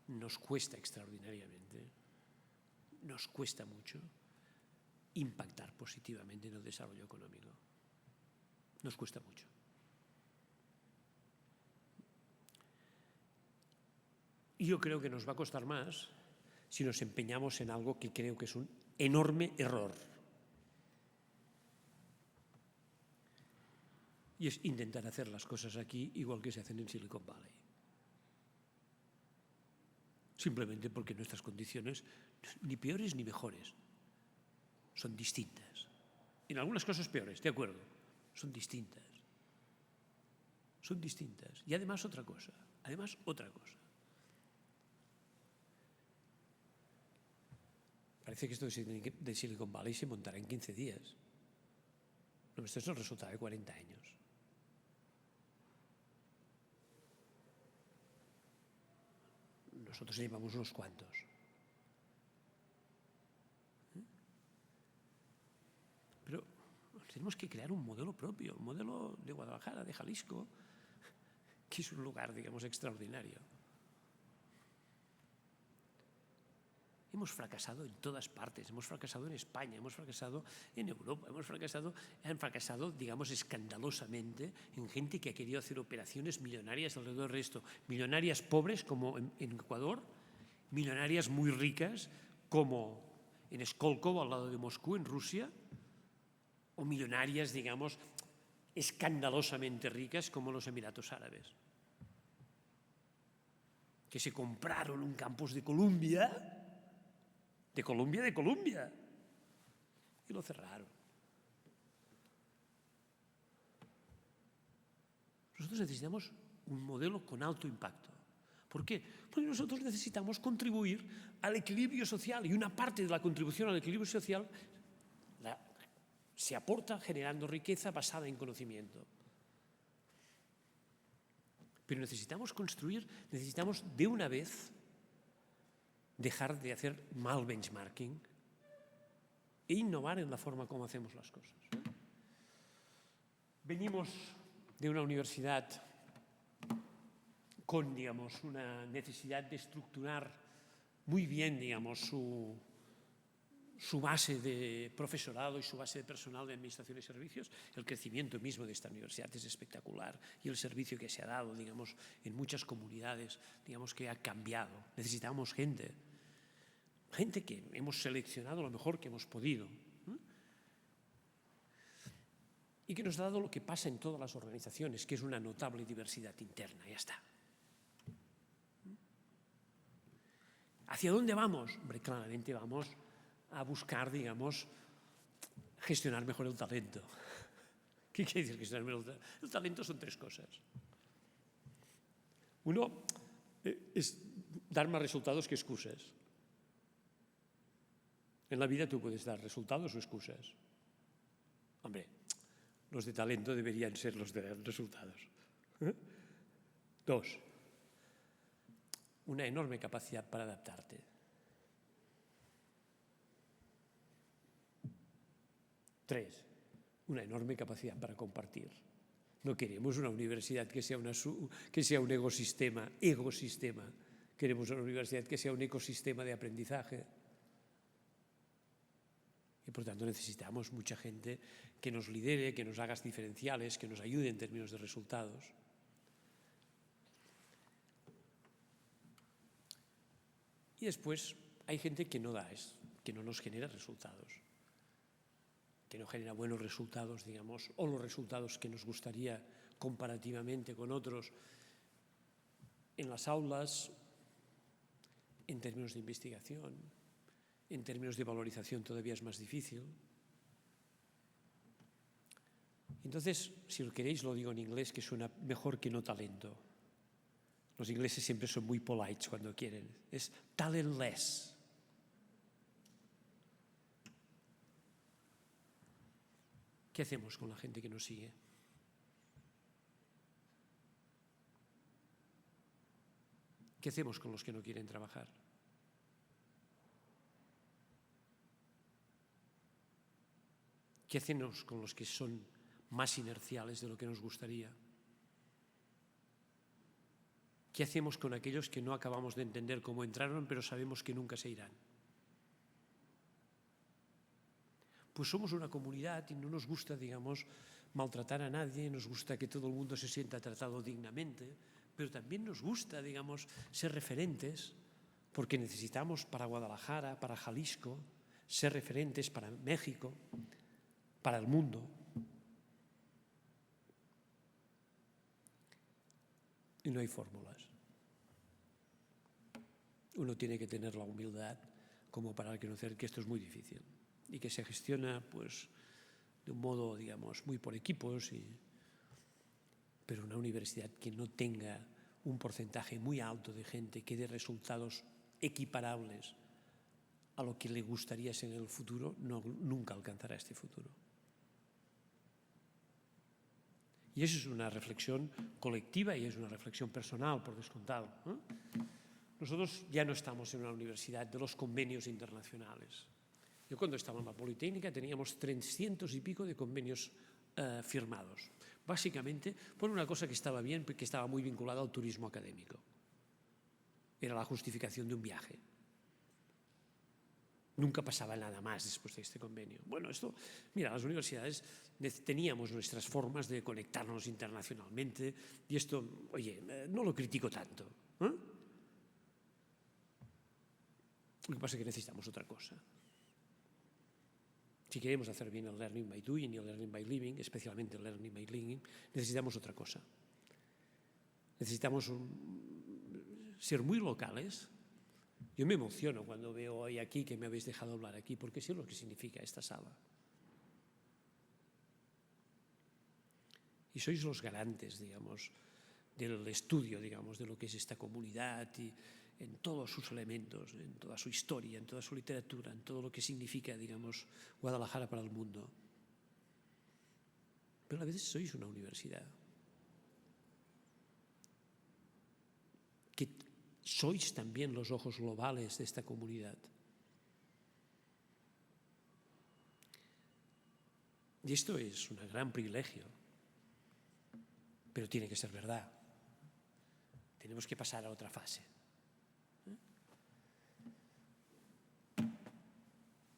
nos cuesta extraordinariamente, nos cuesta mucho impactar positivamente en el desarrollo económico. Nos cuesta mucho. Y yo creo que nos va a costar más si nos empeñamos en algo que creo que es un enorme error. Y es intentar hacer las cosas aquí igual que se hacen en Silicon Valley. Simplemente porque nuestras condiciones, ni peores ni mejores, son distintas. En algunas cosas peores, de acuerdo, son distintas. Son distintas. Y además otra cosa. Parece que esto de Silicon Valley se montará en 15 días. No, esto es el resultado de 40 años. Nosotros llevamos unos cuantos. Pero tenemos que crear un modelo propio, un modelo de Guadalajara, de Jalisco, que es un lugar, digamos, extraordinario. Hemos fracasado en todas partes, hemos fracasado en España, hemos fracasado en Europa, han fracasado, digamos, escandalosamente en gente que ha querido hacer operaciones millonarias alrededor del resto. Millonarias pobres, como en Ecuador, millonarias muy ricas, como en Skolkovo, al lado de Moscú, en Rusia, o millonarias, digamos, escandalosamente ricas, como los Emiratos Árabes, que se compraron un campus de Columbia, y lo cerraron. Nosotros necesitamos un modelo con alto impacto. ¿Por qué? Porque nosotros necesitamos contribuir al equilibrio social, y una parte de la contribución al equilibrio social se aporta generando riqueza basada en conocimiento. Pero necesitamos de una vez dejar de hacer mal benchmarking e innovar en la forma como hacemos las cosas. Venimos de una universidad con, digamos, una necesidad de estructurar muy bien, digamos, su base de profesorado y su base de personal de administración y servicios. El crecimiento mismo de esta universidad es espectacular y el servicio que se ha dado, digamos, en muchas comunidades, digamos, que ha cambiado. Necesitamos gente que hemos seleccionado lo mejor que hemos podido, y que nos ha dado lo que pasa en todas las organizaciones, que es una notable diversidad interna. Ya está. ¿Hacia dónde vamos? Hombre, claramente vamos a buscar, digamos, gestionar mejor el talento. ¿Qué quiere decir gestionar mejor el talento? El talento son tres cosas. Uno es dar más resultados que excusas. En la vida tú puedes dar resultados o excusas. Hombre, los de talento deberían ser los de resultados. Dos, una enorme capacidad para adaptarte. Tres, una enorme capacidad para compartir. No queremos una universidad que sea un ecosistema. Queremos una universidad que sea un ecosistema de aprendizaje. Y por tanto necesitamos mucha gente que nos lidere, que nos haga diferenciales, que nos ayude en términos de resultados. Y después hay gente que no que no nos genera resultados, que no genera buenos resultados, digamos, o los resultados que nos gustaría comparativamente con otros en las aulas, en términos de investigación, en términos de valorización todavía es más difícil. Entonces, si lo queréis, lo digo en inglés, que suena mejor que no talento. Los ingleses siempre son muy polites cuando quieren. Es talentless. ¿Qué hacemos con la gente que nos sigue? ¿Qué hacemos con los que no quieren trabajar? ¿Qué hacemos con los que son más inerciales de lo que nos gustaría? ¿Qué hacemos con aquellos que no acabamos de entender cómo entraron, pero sabemos que nunca se irán? Pues somos una comunidad y no nos gusta, digamos, maltratar a nadie, nos gusta que todo el mundo se sienta tratado dignamente, pero también nos gusta, digamos, ser referentes, porque necesitamos para Guadalajara, para Jalisco, ser referentes para México, para el mundo. Y no hay fórmulas. Uno tiene que tener la humildad como para reconocer que esto es muy difícil y que se gestiona, pues, de un modo, digamos, muy por equipos, pero una universidad que no tenga un porcentaje muy alto de gente que dé resultados equiparables a lo que le gustaría ser en el futuro, nunca alcanzará este futuro. Y eso es una reflexión colectiva y es una reflexión personal, por descontado, ¿eh? Nosotros ya no estamos en una universidad de los convenios internacionales. Yo cuando estaba en la Politécnica teníamos 300 y pico de convenios firmados. Básicamente por una cosa que estaba bien, que estaba muy vinculada al turismo académico. Era la justificación de un viaje. Nunca pasaba nada más después de este convenio. Bueno, esto, mira, las universidades teníamos nuestras formas de conectarnos internacionalmente y esto, oye, no lo critico tanto, ¿eh? Lo que pasa es que necesitamos otra cosa. Si queremos hacer bien el learning by doing y el learning by living, especialmente el learning by living, necesitamos otra cosa. Necesitamos ser muy locales. Yo me emociono cuando veo hoy aquí que me habéis dejado hablar aquí, porque sé lo que significa esta sala. Y sois los garantes, digamos, del estudio, digamos, de lo que es esta comunidad y en todos sus elementos, en toda su historia, en toda su literatura, en todo lo que significa, digamos, Guadalajara para el mundo. Pero a veces sois una universidad que sois también los ojos globales de esta comunidad. Y esto es un gran privilegio, pero tiene que ser verdad. Tenemos que pasar a otra fase.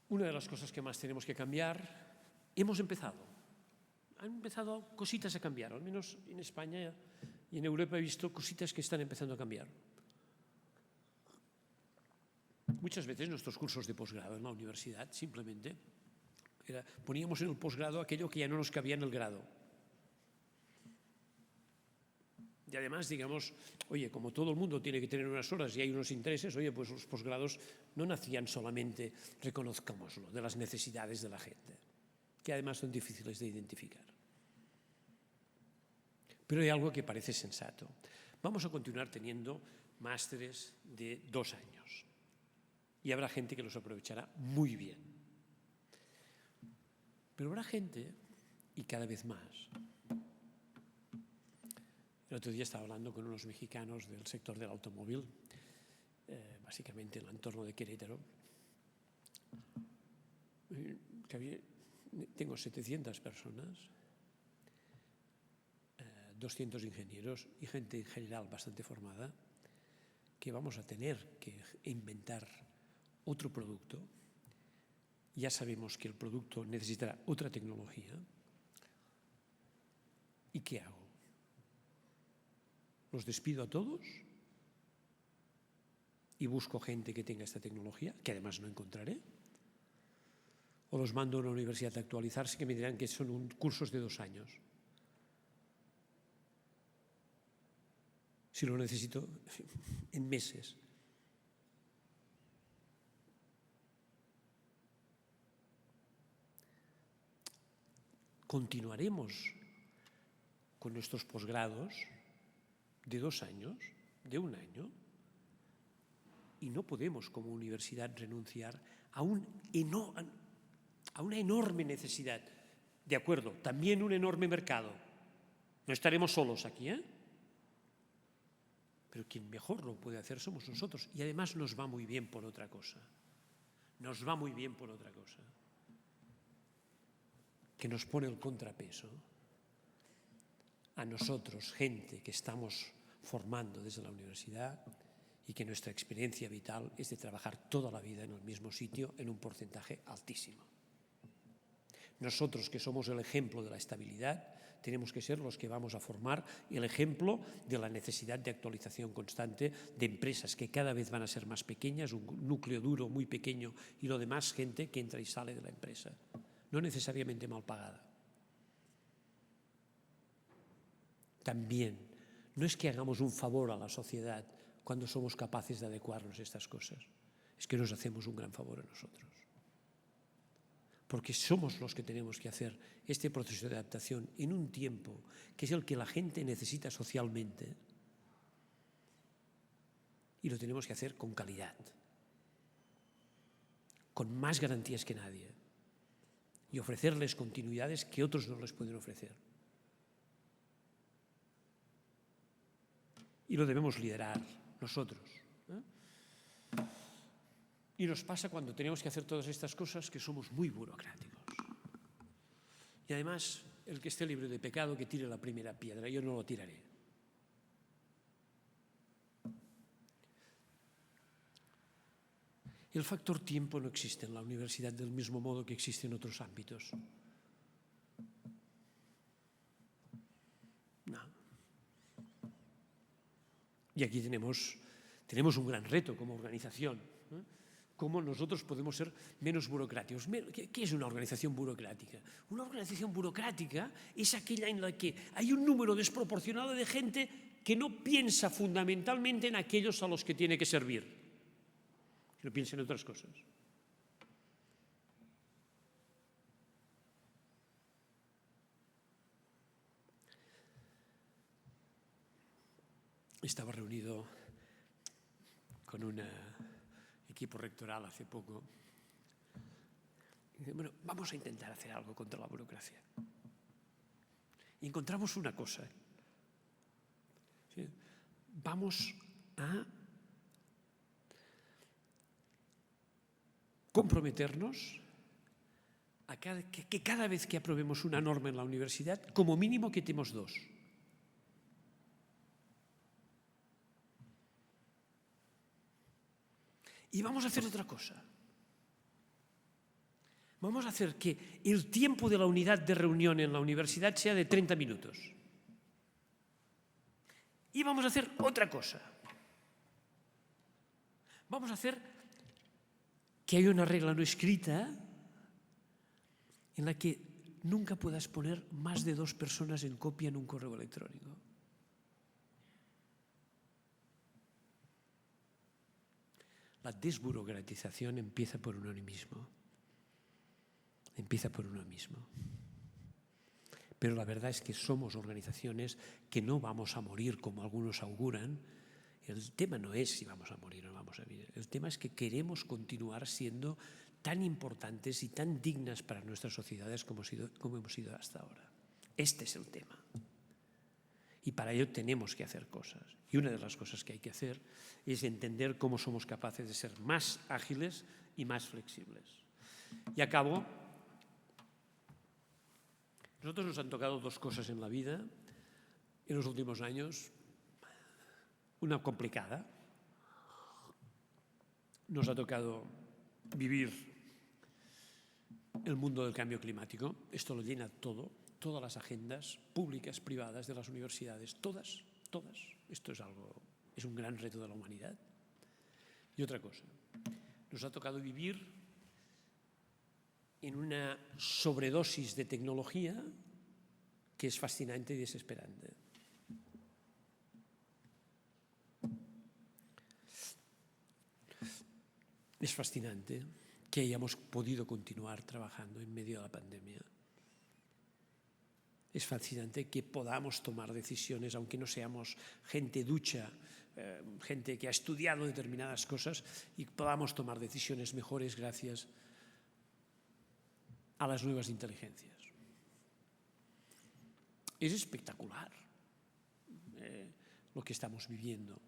Una de las cosas que más tenemos que cambiar, hemos empezado. Han empezado cositas a cambiar, al menos en España y en Europa he visto cositas que están empezando a cambiar. Muchas veces nuestros cursos de posgrado en la universidad simplemente poníamos en el posgrado aquello que ya no nos cabía en el grado. Y además, digamos, oye, como todo el mundo tiene que tener unas horas y hay unos intereses, oye, pues los posgrados no nacían solamente, reconozcámoslo, de las necesidades de la gente, que además son difíciles de identificar. Pero hay algo que parece sensato. Vamos a continuar teniendo másteres de 2 años y habrá gente que los aprovechará muy bien. Pero habrá gente, y cada vez más. El otro día estaba hablando con unos mexicanos del sector del automóvil, básicamente en el entorno de Querétaro. Tengo 700 personas, 200 ingenieros y gente en general bastante formada, que vamos a tener que inventar otro producto. Ya sabemos que el producto necesitará otra tecnología. ¿Y qué hago? ¿Los despido a todos? ¿Y busco gente que tenga esta tecnología, que además no encontraré? ¿O los mando a una universidad a actualizarse que me dirán que son cursos de 2 años? Si lo necesito en meses. Continuaremos con nuestros posgrados de 2 años de un año y no podemos como universidad renunciar a una enorme necesidad. De acuerdo, también un enorme mercado. No estaremos solos aquí, ¿eh? Pero quien mejor lo puede hacer somos nosotros. Y además nos va muy bien por otra cosa. Nos va muy bien por otra cosa. Que nos pone el contrapeso a nosotros, gente que estamos formando desde la universidad y que nuestra experiencia vital es de trabajar toda la vida en el mismo sitio en un porcentaje altísimo. Nosotros, que somos el ejemplo de la estabilidad, tenemos que ser los que vamos a formar el ejemplo de la necesidad de actualización constante de empresas que cada vez van a ser más pequeñas, un núcleo duro muy pequeño y lo demás gente que entra y sale de la empresa, no necesariamente mal pagada. También, no es que hagamos un favor a la sociedad cuando somos capaces de adecuarnos a estas cosas, es que nos hacemos un gran favor a nosotros. Porque somos los que tenemos que hacer este proceso de adaptación en un tiempo que es el que la gente necesita socialmente y lo tenemos que hacer con calidad, con más garantías que nadie y ofrecerles continuidades que otros no les pueden ofrecer. Y lo debemos liderar nosotros. Y nos pasa cuando tenemos que hacer todas estas cosas que somos muy burocráticos. Y además, el que esté libre de pecado que tire la primera piedra, yo no lo tiraré. El factor tiempo no existe en la universidad del mismo modo que existe en otros ámbitos. No. Y aquí tenemos un gran reto como organización. ¿Cómo nosotros podemos ser menos burocráticos? ¿Qué es una organización burocrática? Una organización burocrática es aquella en la que hay un número desproporcionado de gente que no piensa fundamentalmente en aquellos a los que tiene que servir, sino piensa en otras cosas. Estaba reunido con un equipo rectoral hace poco. Y dice, bueno, vamos a intentar hacer algo contra la burocracia. Y encontramos una cosa. ¿Sí? Vamos a comprometernos a que cada vez que aprobemos una norma en la universidad, como mínimo quitemos 2. Y vamos a hacer otra cosa. Vamos a hacer que el tiempo de la unidad de reunión en la universidad sea de 30 minutos. Y vamos a hacer otra cosa. Vamos a hacer que haya una regla no escrita en la que nunca puedas poner más de 2 personas en copia en un correo electrónico. La desburocratización empieza por uno mismo. Empieza por uno mismo. Pero la verdad es que somos organizaciones que no vamos a morir como algunos auguran. El tema no es si vamos a morir o no vamos a vivir. El tema es que queremos continuar siendo tan importantes y tan dignas para nuestras sociedades como hemos sido hasta ahora. Este es el tema. Y para ello tenemos que hacer cosas. Y una de las cosas que hay que hacer es entender cómo somos capaces de ser más ágiles y más flexibles. Y acabo. Nosotros nos han tocado 2 cosas en la vida en los últimos años. Una complicada. Nos ha tocado vivir el mundo del cambio climático. Esto lo llena todo. Todas las agendas públicas, privadas de las universidades, todas. Esto es un gran reto de la humanidad. Y otra cosa, nos ha tocado vivir en una sobredosis de tecnología que es fascinante y desesperante. Es fascinante que hayamos podido continuar trabajando en medio de la pandemia. Es fascinante que podamos tomar decisiones, aunque no seamos gente ducha, gente que ha estudiado determinadas cosas y podamos tomar decisiones mejores gracias a las nuevas inteligencias. Es espectacular lo que estamos viviendo.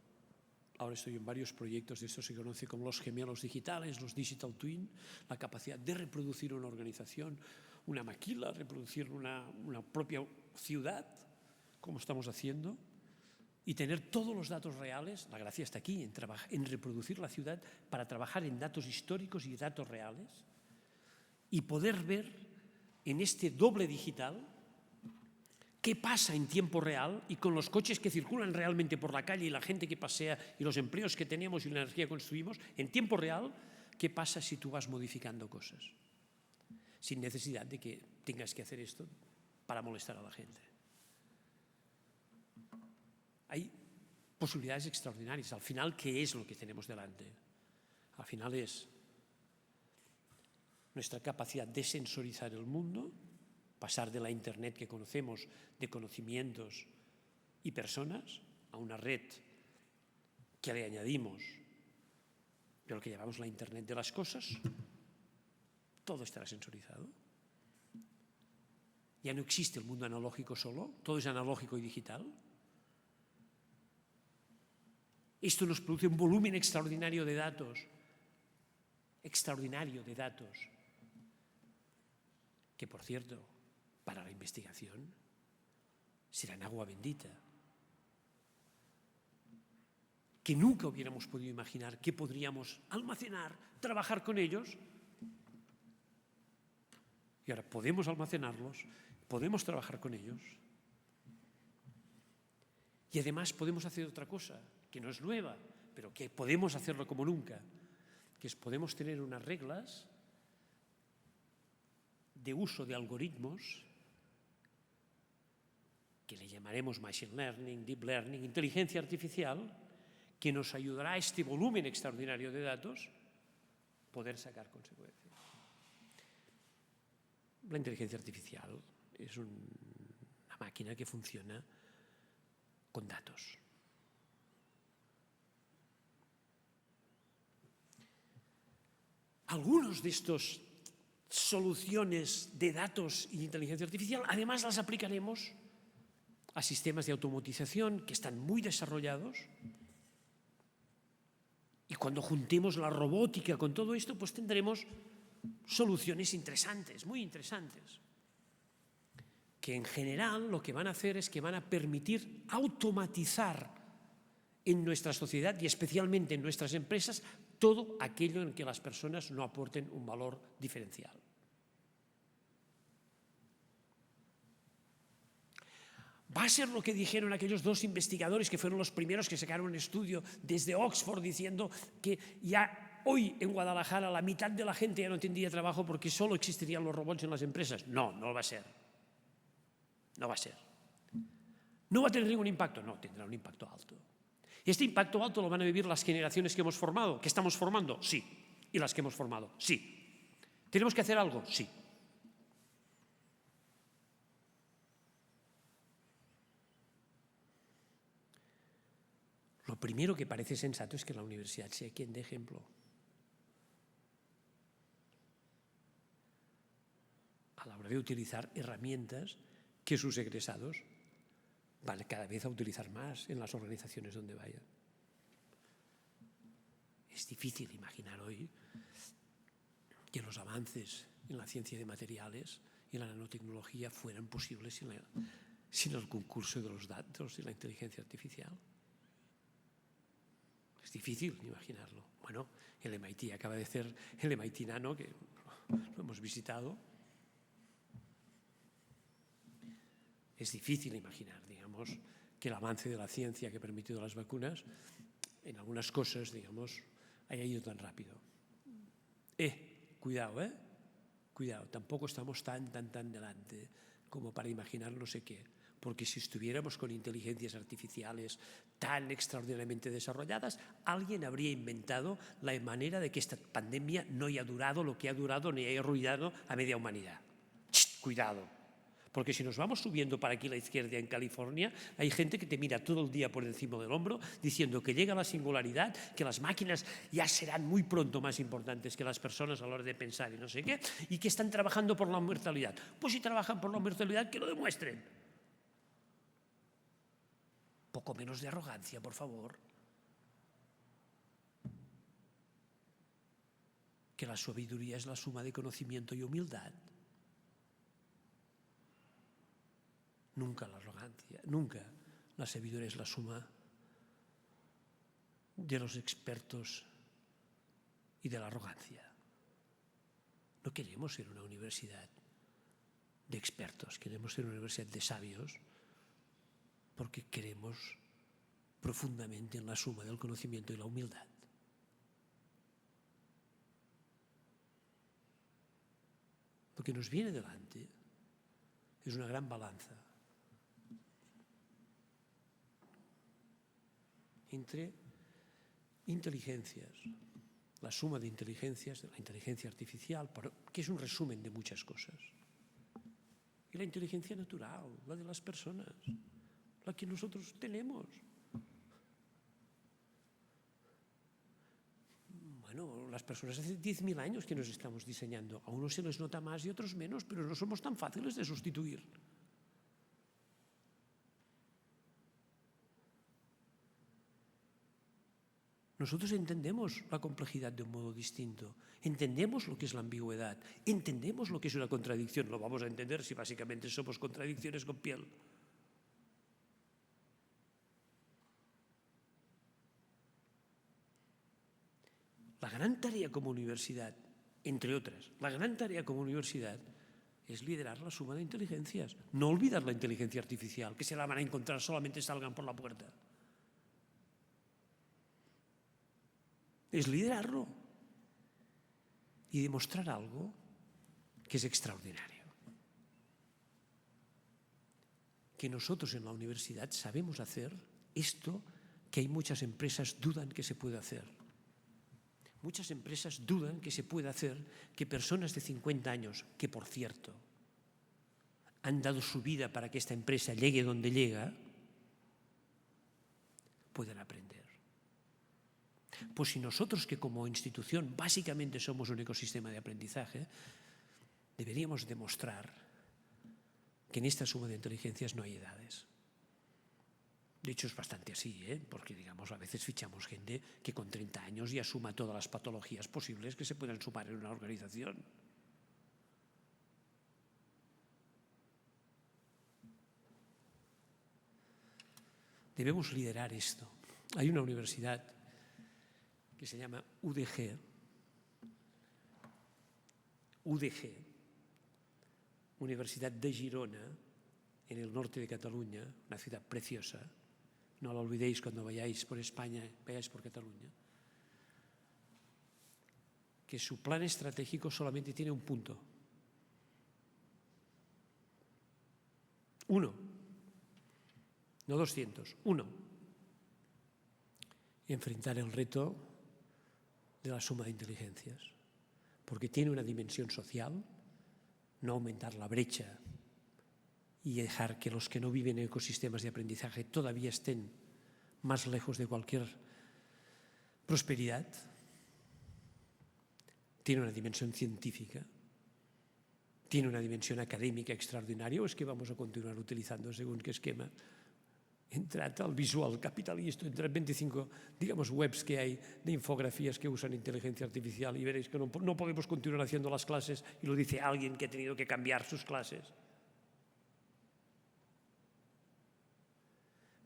Ahora estoy en varios proyectos de esto, se conoce como los gemelos digitales, los digital twin, la capacidad de reproducir una organización, una maquila, reproducir una propia ciudad, como estamos haciendo, y tener todos los datos reales. La gracia está aquí, en reproducir la ciudad para trabajar en datos históricos y datos reales y poder ver en este doble digital qué pasa en tiempo real y con los coches que circulan realmente por la calle y la gente que pasea y los empleos que tenemos y la energía que construimos, en tiempo real, qué pasa si tú vas modificando cosas, sin necesidad de que tengas que hacer esto para molestar a la gente. Hay posibilidades extraordinarias. Al final, ¿qué es lo que tenemos delante? Al final es nuestra capacidad de sensorizar el mundo, pasar de la Internet que conocemos, de conocimientos y personas, a una red que le añadimos de lo que llamamos la Internet de las cosas. Todo estará sensorizado. Ya no existe el mundo analógico solo, todo es analógico y digital. Esto nos produce un volumen extraordinario de datos, que, por cierto, para la investigación serán agua bendita, que nunca hubiéramos podido imaginar que podríamos almacenar, trabajar con ellos, y ahora podemos almacenarlos, podemos trabajar con ellos, y además podemos hacer otra cosa, que no es nueva, pero que podemos hacerlo como nunca, que es podemos tener unas reglas de uso de algoritmos que le llamaremos machine learning, deep learning, inteligencia artificial, que nos ayudará a este volumen extraordinario de datos poder sacar consecuencias. La inteligencia artificial es una máquina que funciona con datos. Algunos de estos soluciones de datos y inteligencia artificial, además las aplicaremos a sistemas de automatización que están muy desarrollados, y cuando juntemos la robótica con todo esto, pues tendremos soluciones interesantes, muy interesantes, que en general lo que van a hacer es que van a permitir automatizar en nuestra sociedad y especialmente en nuestras empresas todo aquello en que las personas no aporten un valor diferencial. Va a ser lo que dijeron aquellos dos investigadores que fueron los primeros que sacaron un estudio desde Oxford diciendo que ya hoy en Guadalajara la mitad de la gente ya no tendría trabajo porque solo existirían los robots en las empresas. No, no va a ser. No va a ser. ¿No va a tener ningún impacto? No, tendrá un impacto alto. ¿Y este impacto alto lo van a vivir las generaciones que hemos formado, que estamos formando? Sí. ¿Y las que hemos formado? Sí. ¿Tenemos que hacer algo? Sí. Lo primero que parece sensato es que la universidad sea quien dé ejemplo. A la hora de utilizar herramientas que sus egresados van cada vez a utilizar más en las organizaciones donde vayan. Es difícil imaginar hoy que los avances en la ciencia de materiales y en la nanotecnología fueran posibles sin el concurso de los datos y la inteligencia artificial. Es difícil imaginarlo. Bueno, el MIT acaba de ser el MIT Nano, que lo hemos visitado. Es difícil imaginar, digamos, que el avance de la ciencia que ha permitido las vacunas, en algunas cosas, digamos, haya ido tan rápido. Cuidado, Cuidado, tampoco estamos tan delante como para imaginar no sé qué. Porque si estuviéramos con inteligencias artificiales tan extraordinariamente desarrolladas, alguien habría inventado la manera de que esta pandemia no haya durado lo que ha durado ni haya arruinado a media humanidad. ¡Shh! Cuidado. Porque si nos vamos subiendo para aquí a la izquierda en California, hay gente que te mira todo el día por encima del hombro diciendo que llega la singularidad, que las máquinas ya serán muy pronto más importantes que las personas a la hora de pensar y no sé qué, y que están trabajando por la inmortalidad. Pues si trabajan por la inmortalidad, que lo demuestren. Poco menos de arrogancia, por favor. Que la sabiduría es la suma de conocimiento y humildad. Nunca la arrogancia, nunca la sabiduría es la suma de los expertos y de la arrogancia. No queremos ser una universidad de expertos, queremos ser una universidad de sabios porque creemos profundamente en la suma del conocimiento y la humildad. Lo que nos viene delante es una gran balanza entre inteligencias, la suma de inteligencias, de la inteligencia artificial, que es un resumen de muchas cosas, y la inteligencia natural, la de las personas, la que nosotros tenemos. Bueno, las personas hace 10.000 años que nos estamos diseñando. A unos se les nota más y a otros menos, pero no somos tan fáciles de sustituir. Nosotros entendemos la complejidad de un modo distinto, entendemos lo que es la ambigüedad, entendemos lo que es una contradicción. Lo vamos a entender si básicamente somos contradicciones con piel. La gran tarea como universidad, entre otras, la gran tarea como universidad es liderar la suma de inteligencias, no olvidar la inteligencia artificial, que se la van a encontrar solamente salgan por la puerta. Es liderarlo y demostrar algo que es extraordinario. Que nosotros en la universidad sabemos hacer esto que hay muchas empresas dudan que se puede hacer. Muchas empresas dudan que se puede hacer que personas de 50 años, que por cierto han dado su vida para que esta empresa llegue donde llega, puedan aprender. Pues si nosotros, que como institución básicamente somos un ecosistema de aprendizaje, deberíamos demostrar que en esta suma de inteligencias no hay edades. De hecho, es bastante así, porque digamos, a veces fichamos gente que con 30 años ya suma todas las patologías posibles que se puedan sumar en una organización. Debemos liderar esto. Hay una universidad que se llama UDG, Universidad de Girona, en el norte de Cataluña, una ciudad preciosa. No la olvidéis cuando vayáis por España, vayáis por Cataluña. Que su plan estratégico solamente tiene un punto. Uno. No 200, uno. Enfrentar el reto de la suma de inteligencias, porque tiene una dimensión social, no aumentar la brecha y dejar que los que no viven en ecosistemas de aprendizaje todavía estén más lejos de cualquier prosperidad. Tiene una dimensión científica, tiene una dimensión académica extraordinaria, o es que vamos a continuar utilizando según qué esquema. Entrad al Visual Capital y esto, entrad 25, digamos, webs que hay de infografías que usan inteligencia artificial y veréis que no podemos continuar haciendo las clases, y lo dice alguien que ha tenido que cambiar sus clases.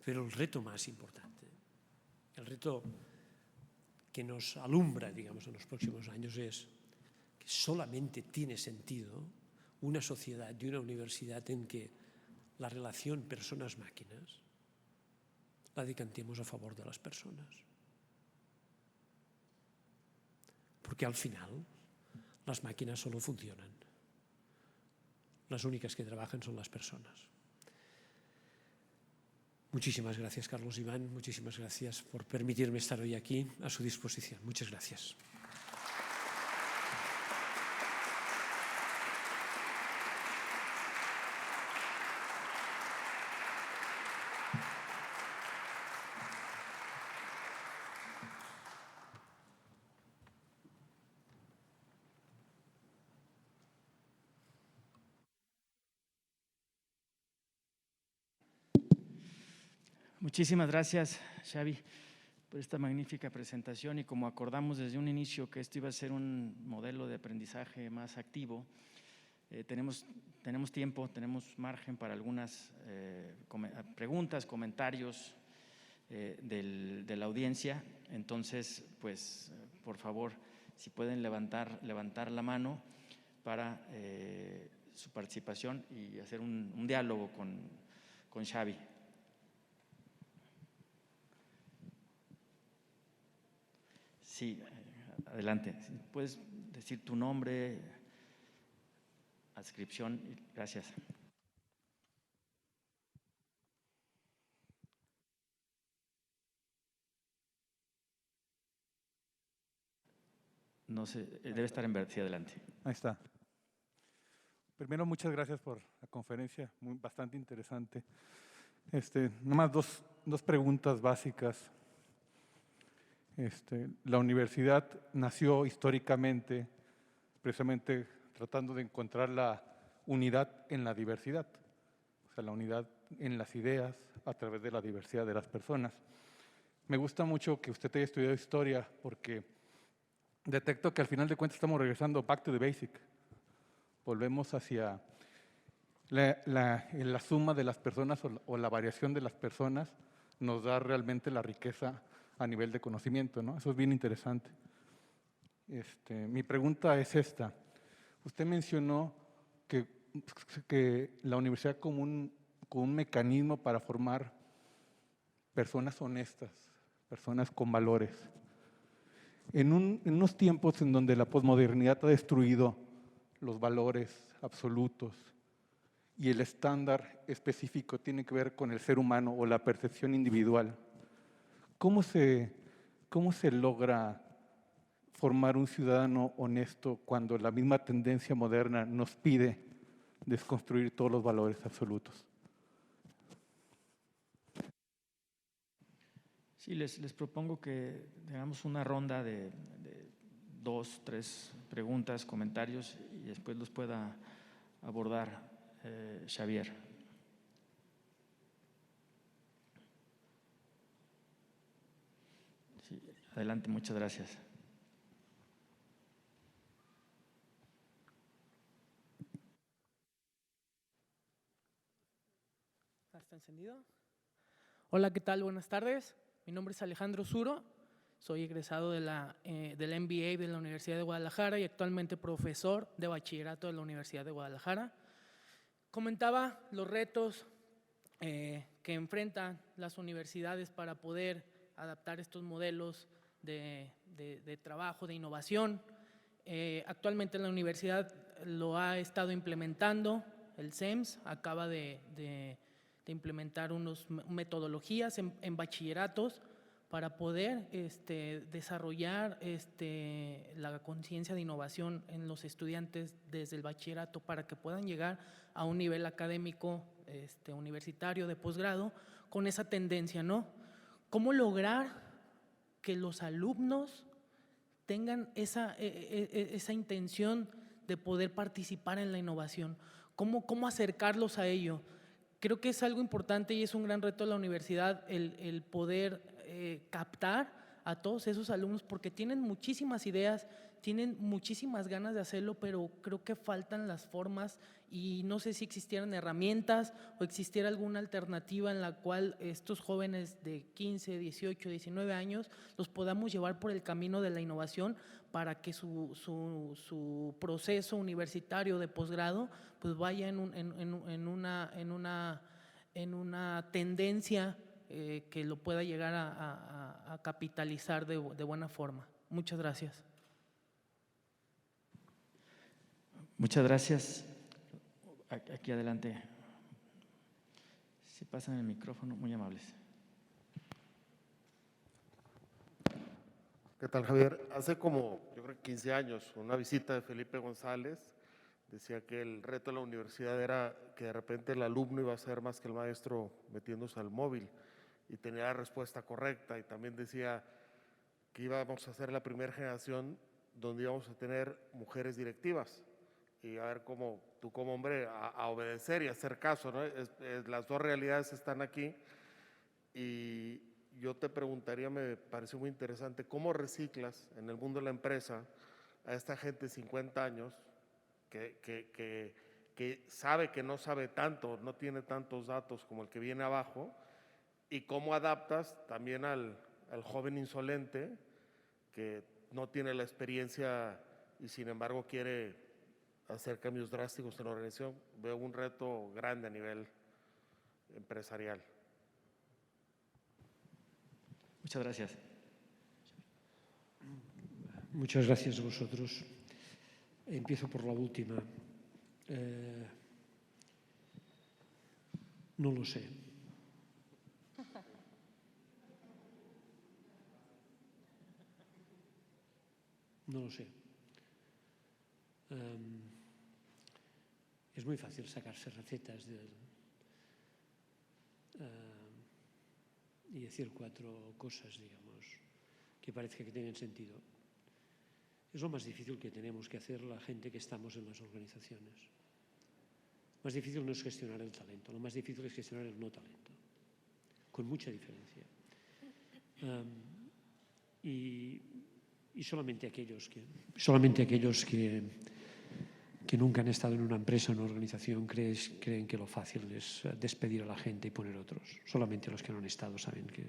Pero el reto más importante, el reto que nos alumbra, digamos, en los próximos años es que solamente tiene sentido una sociedad y una universidad en que la relación personas-máquinas la decantemos a favor de las personas. Porque al final las máquinas solo funcionan. Las únicas que trabajan son las personas. Muchísimas gracias, Carlos Iván. Muchísimas gracias por permitirme estar hoy aquí a su disposición. Muchas gracias. Muchísimas gracias, Xavi, por esta magnífica presentación, y como acordamos desde un inicio que esto iba a ser un modelo de aprendizaje más activo, tenemos tiempo, tenemos margen para algunas preguntas, comentarios de la audiencia. Entonces, pues, por favor, si pueden levantar la mano para su participación y hacer un diálogo con Xavi. Sí, adelante. Puedes decir tu nombre, adscripción. Gracias. No sé, debe estar en verde. Sí, adelante. Ahí está. Primero, muchas gracias por la conferencia, bastante interesante. Nomás dos preguntas básicas. La universidad nació históricamente precisamente tratando de encontrar la unidad en la diversidad, o sea, la unidad en las ideas a través de la diversidad de las personas. Me gusta mucho que usted haya estudiado historia porque detecto que al final de cuentas estamos regresando back to the basic. Volvemos hacia la suma de las personas o la variación de las personas nos da realmente la riqueza a nivel de conocimiento, ¿no? Eso es bien interesante. Mi pregunta es esta. Usted mencionó que la universidad como un mecanismo para formar personas honestas, personas con valores. En unos tiempos en donde la posmodernidad ha destruido los valores absolutos y el estándar específico tiene que ver con el ser humano o la percepción individual, ¿cómo se logra formar un ciudadano honesto cuando la misma tendencia moderna nos pide desconstruir todos los valores absolutos? Sí, les propongo que tengamos una ronda de 2, 3 preguntas, comentarios, y después los pueda abordar Xavier. Sí, adelante, muchas gracias. ¿Está encendido? Hola, ¿qué tal? Buenas tardes. Mi nombre es Alejandro Zuro. Soy egresado del MBA de la Universidad de Guadalajara y actualmente profesor de bachillerato de la Universidad de Guadalajara. Comentaba los retos que enfrentan las universidades para poder adaptar estos modelos de trabajo, de innovación. Actualmente la universidad lo ha estado implementando. El CEMS acaba de implementar unas metodologías en bachilleratos para poder desarrollar la conciencia de innovación en los estudiantes desde el bachillerato para que puedan llegar a un nivel académico universitario de posgrado con esa tendencia, ¿no? ¿Cómo lograr que los alumnos tengan esa intención de poder participar en la innovación? ¿Cómo acercarlos a ello? Creo que es algo importante y es un gran reto de la universidad el poder captar a todos esos alumnos porque tienen muchísimas ideas, tienen muchísimas ganas de hacerlo, pero creo que faltan las formas y no sé si existieran herramientas o existiera alguna alternativa en la cual estos jóvenes de 15, 18, 19 años los podamos llevar por el camino de la innovación para que su proceso universitario de posgrado pues vaya en una tendencia que lo pueda llegar a capitalizar de buena forma. Muchas gracias. Muchas gracias. Aquí adelante. Si pasan el micrófono, muy amables. ¿Qué tal, Javier? Hace como, yo creo, 15 años, una visita de Felipe González decía que el reto de la universidad era que de repente el alumno iba a ser más que el maestro metiéndose al móvil y tenía la respuesta correcta, y también decía que íbamos a ser la primera generación donde íbamos a tener mujeres directivas y a ver cómo tú como hombre a obedecer y hacer caso, ¿no? Las dos realidades están aquí Y yo te preguntaría, me parece muy interesante, ¿cómo reciclas en el mundo de la empresa a esta gente de 50 años que sabe que no sabe tanto, no tiene tantos datos como el que viene abajo? ¿Y cómo adaptas también al joven insolente que no tiene la experiencia y sin embargo quiere hacer cambios drásticos en la organización? Veo un reto grande a nivel empresarial. Muchas gracias. Muchas gracias a vosotros. Empiezo por la última. No lo sé. No lo sé. Es muy fácil sacarse recetas y decir 4 cosas, digamos, que parezca que tienen sentido. Es lo más difícil que tenemos que hacer la gente que estamos en las organizaciones. Lo más difícil no es gestionar el talento, lo más difícil es gestionar el no talento, con mucha diferencia. Y solamente aquellos que nunca han estado en una empresa o en una organización creen que lo fácil es despedir a la gente y poner otros. Solamente los que no han estado saben que...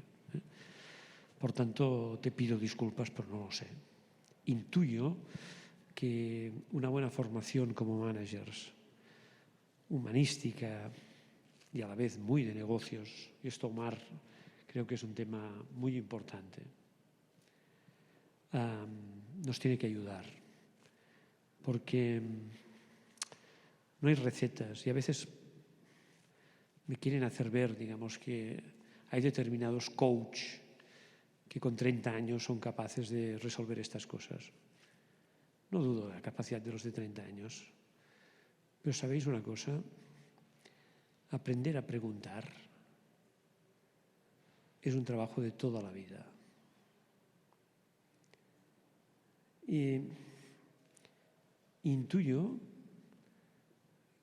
Por tanto, te pido disculpas, pero no lo sé. Intuyo que una buena formación como managers, humanística y a la vez muy de negocios, y esto, Omar, creo que es un tema muy importante, nos tiene que ayudar, porque no hay recetas y a veces me quieren hacer ver, digamos, que hay determinados coach que con 30 años son capaces de resolver estas cosas. No dudo de la capacidad de los de 30 años, pero ¿sabéis una cosa? Aprender a preguntar es un trabajo de toda la vida. Y intuyo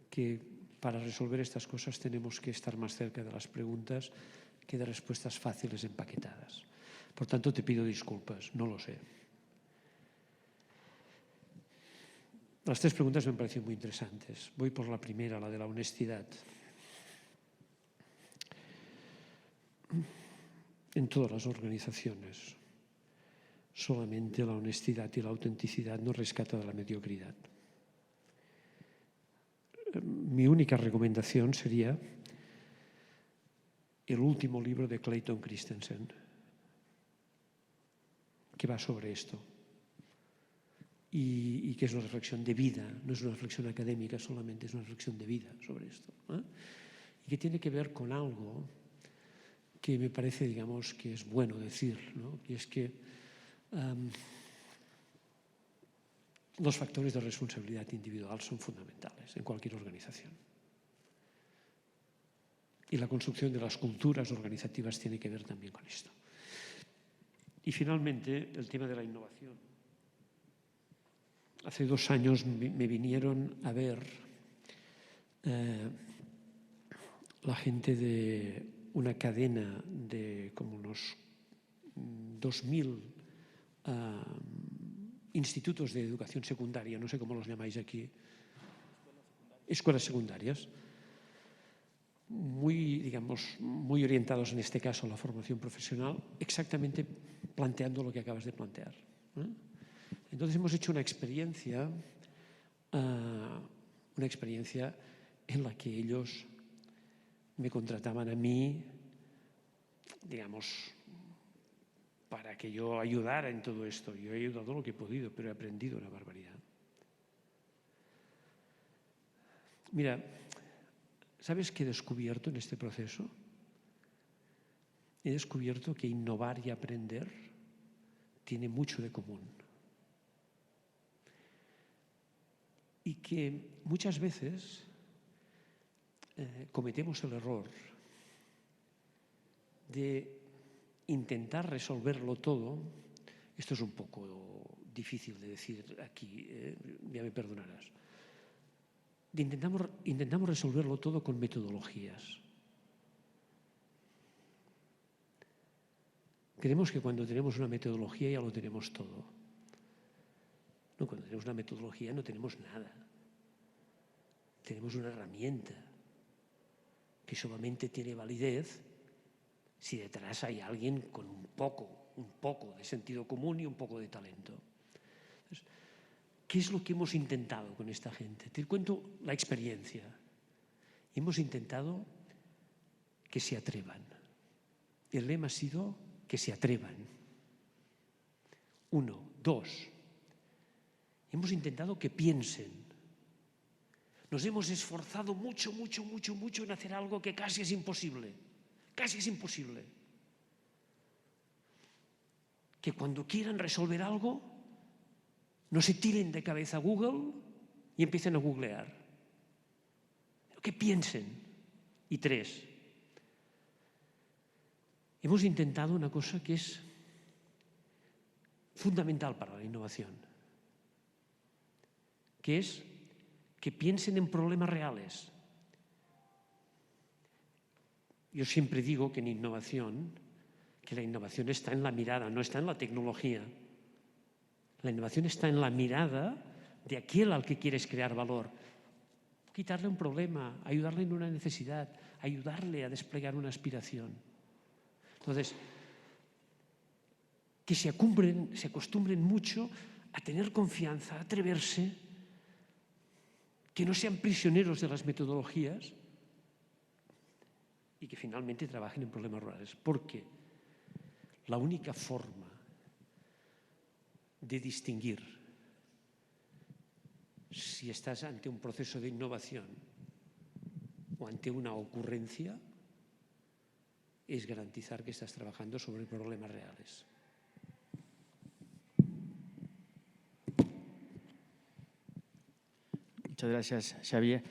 que para resolver estas cosas tenemos que estar más cerca de las preguntas que de respuestas fáciles empaquetadas. Por tanto, te pido disculpas, no lo sé. Las 3 preguntas me parecen muy interesantes. Voy por la primera, la de la honestidad. En todas las organizaciones, solamente la honestidad y la autenticidad nos rescata de la mediocridad. Mi única recomendación sería el último libro de Clayton Christensen, que va sobre esto y que es una reflexión de vida, no es una reflexión académica solamente, es una reflexión de vida sobre esto, y que tiene que ver con algo que me parece, digamos, que es bueno decir, ¿no? Y es que los factores de responsabilidad individual son fundamentales en cualquier organización. Y la construcción de las culturas organizativas tiene que ver también con esto. Y finalmente, el tema de la innovación. Hace 2 años me vinieron a ver la gente de una cadena de como unos 2.000 institutos de educación secundaria, no sé cómo los llamáis aquí, escuelas secundarias, muy, digamos, muy orientados en este caso a la formación profesional, exactamente planteando lo que acabas de plantear. Entonces hemos hecho una experiencia en la que ellos me contrataban a mí, digamos, para que yo ayudara en todo esto. Yo he ayudado lo que he podido, pero he aprendido una barbaridad. Mira, ¿sabes qué he descubierto en este proceso? He descubierto que innovar y aprender tiene mucho de común. Y que muchas veces cometemos el error de intentar resolverlo todo. Esto es un poco difícil de decir aquí, ya me perdonarás. Intentamos resolverlo todo con metodologías. creemos que cuando tenemos una metodología ya lo tenemos todo. No, cuando tenemos una metodología no tenemos nada. Tenemos una herramienta que solamente tiene validez si detrás hay alguien con un poco de sentido común y un poco de talento. Entonces, ¿qué es lo que hemos intentado con esta gente? Te cuento la experiencia. Hemos intentado que se atrevan. El lema ha sido que se atrevan. 1, 2. Hemos intentado que piensen. Nos hemos esforzado mucho en hacer algo que casi es imposible. Casi es imposible. Que cuando quieran resolver algo, no se tiren de cabeza a Google y empiecen a googlear. Que piensen. Y 3. Hemos intentado una cosa que es fundamental para la innovación, que es que piensen en problemas reales. Yo siempre digo que la innovación está en la mirada, no está en la tecnología. La innovación está en la mirada de aquel al que quieres crear valor. Quitarle un problema, ayudarle en una necesidad, ayudarle a desplegar una aspiración. Entonces, que se acostumbren mucho a tener confianza, a atreverse, que no sean prisioneros de las metodologías y que finalmente trabajen en problemas reales. Porque la única forma de distinguir si estás ante un proceso de innovación o ante una ocurrencia es garantizar que estás trabajando sobre problemas reales. Muchas gracias, Xavier.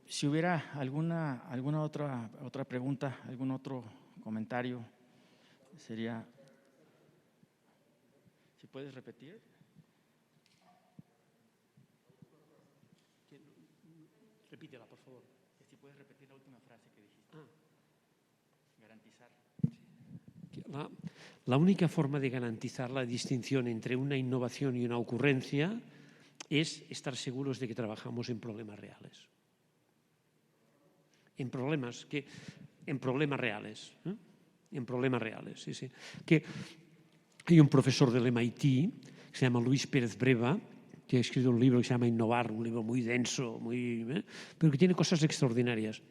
Si hubiera alguna otra pregunta, algún otro comentario, sería… ¿Si puedes repetir? Repítela, por favor. Si puedes repetir la última frase que dijiste. Garantizar. La única forma de garantizar la distinción entre una innovación y una ocurrencia es estar seguros de que trabajamos en problemas reales. En problemas reales. En problemas reales, sí, sí. Que hay un profesor del MIT que se llama Luis Pérez Breva, que ha escrito un libro que se llama Innovar, un libro muy denso, pero que tiene cosas extraordinarias.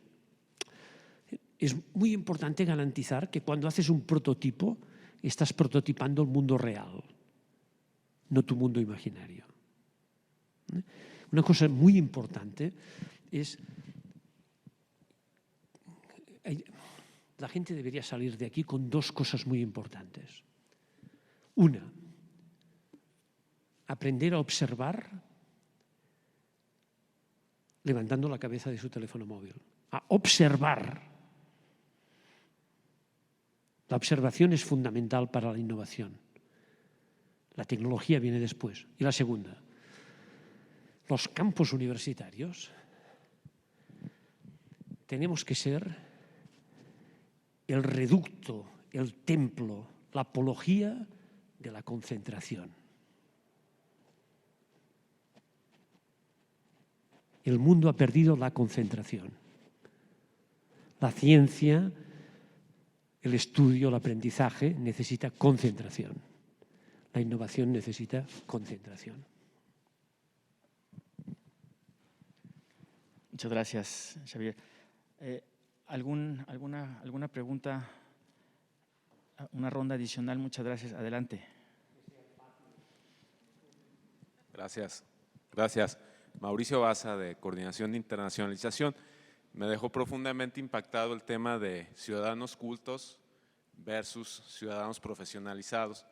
Es muy importante garantizar que cuando haces un prototipo, estás prototipando el mundo real, no tu mundo imaginario. Una cosa muy importante es… La gente debería salir de aquí con 2 cosas muy importantes. Una, aprender a observar levantando la cabeza de su teléfono móvil. A observar. La observación es fundamental para la innovación. La tecnología viene después. Y la segunda, los campus universitarios tenemos que ser el reducto, el templo, la apología de la concentración. El mundo ha perdido la concentración. La ciencia, el estudio, el aprendizaje necesita concentración. La innovación necesita concentración. Muchas gracias, Xavier. ¿Alguna pregunta? Una ronda adicional. Muchas gracias. Adelante. Gracias. Mauricio Baza, de Coordinación de Internacionalización. Me dejó profundamente impactado el tema de ciudadanos cultos versus ciudadanos profesionalizados.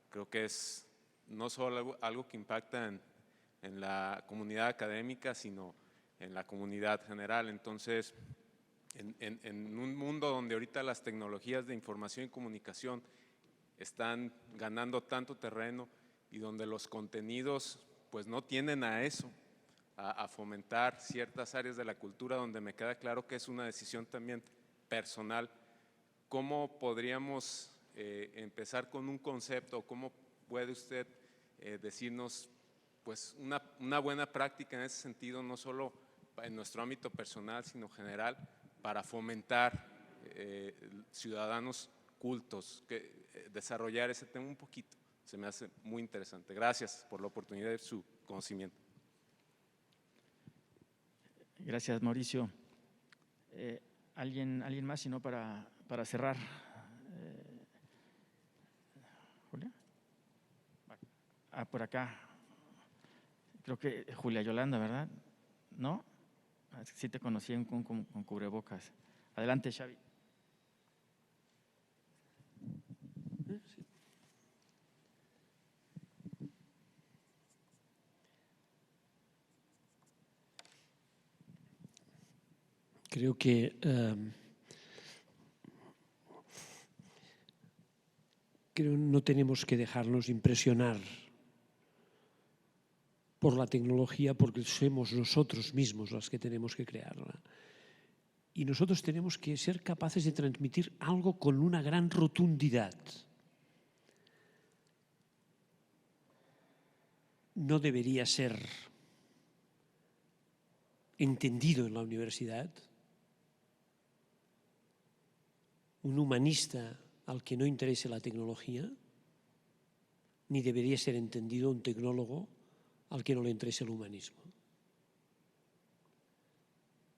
Creo que es no solo algo que impacta en la comunidad académica, sino en la comunidad general. Entonces, en un mundo donde ahorita las tecnologías de información y comunicación están ganando tanto terreno y donde los contenidos pues no tienden a eso, a fomentar ciertas áreas de la cultura, donde me queda claro que es una decisión también personal, ¿cómo podríamos empezar con un concepto, cómo puede usted decirnos pues una buena práctica en ese sentido, no solo en nuestro ámbito personal, sino general, para fomentar ciudadanos cultos, desarrollar ese tema un poquito. Se me hace muy interesante. Gracias por la oportunidad de su conocimiento. Gracias, Mauricio. ¿Alguien más, si no, para cerrar? ¿Julia? Por acá. Creo que Julia Yolanda, ¿verdad? ¿No? Sí te conocí con cubrebocas. Adelante, Xavi. Creo que no tenemos que dejarnos impresionar por la tecnología, porque somos nosotros mismos los que tenemos que crearla. Y nosotros tenemos que ser capaces de transmitir algo con una gran rotundidad. No debería ser entendido en la universidad. Un humanista al que no interese la tecnología, ni debería ser entendido un tecnólogo al que no le interese el humanismo.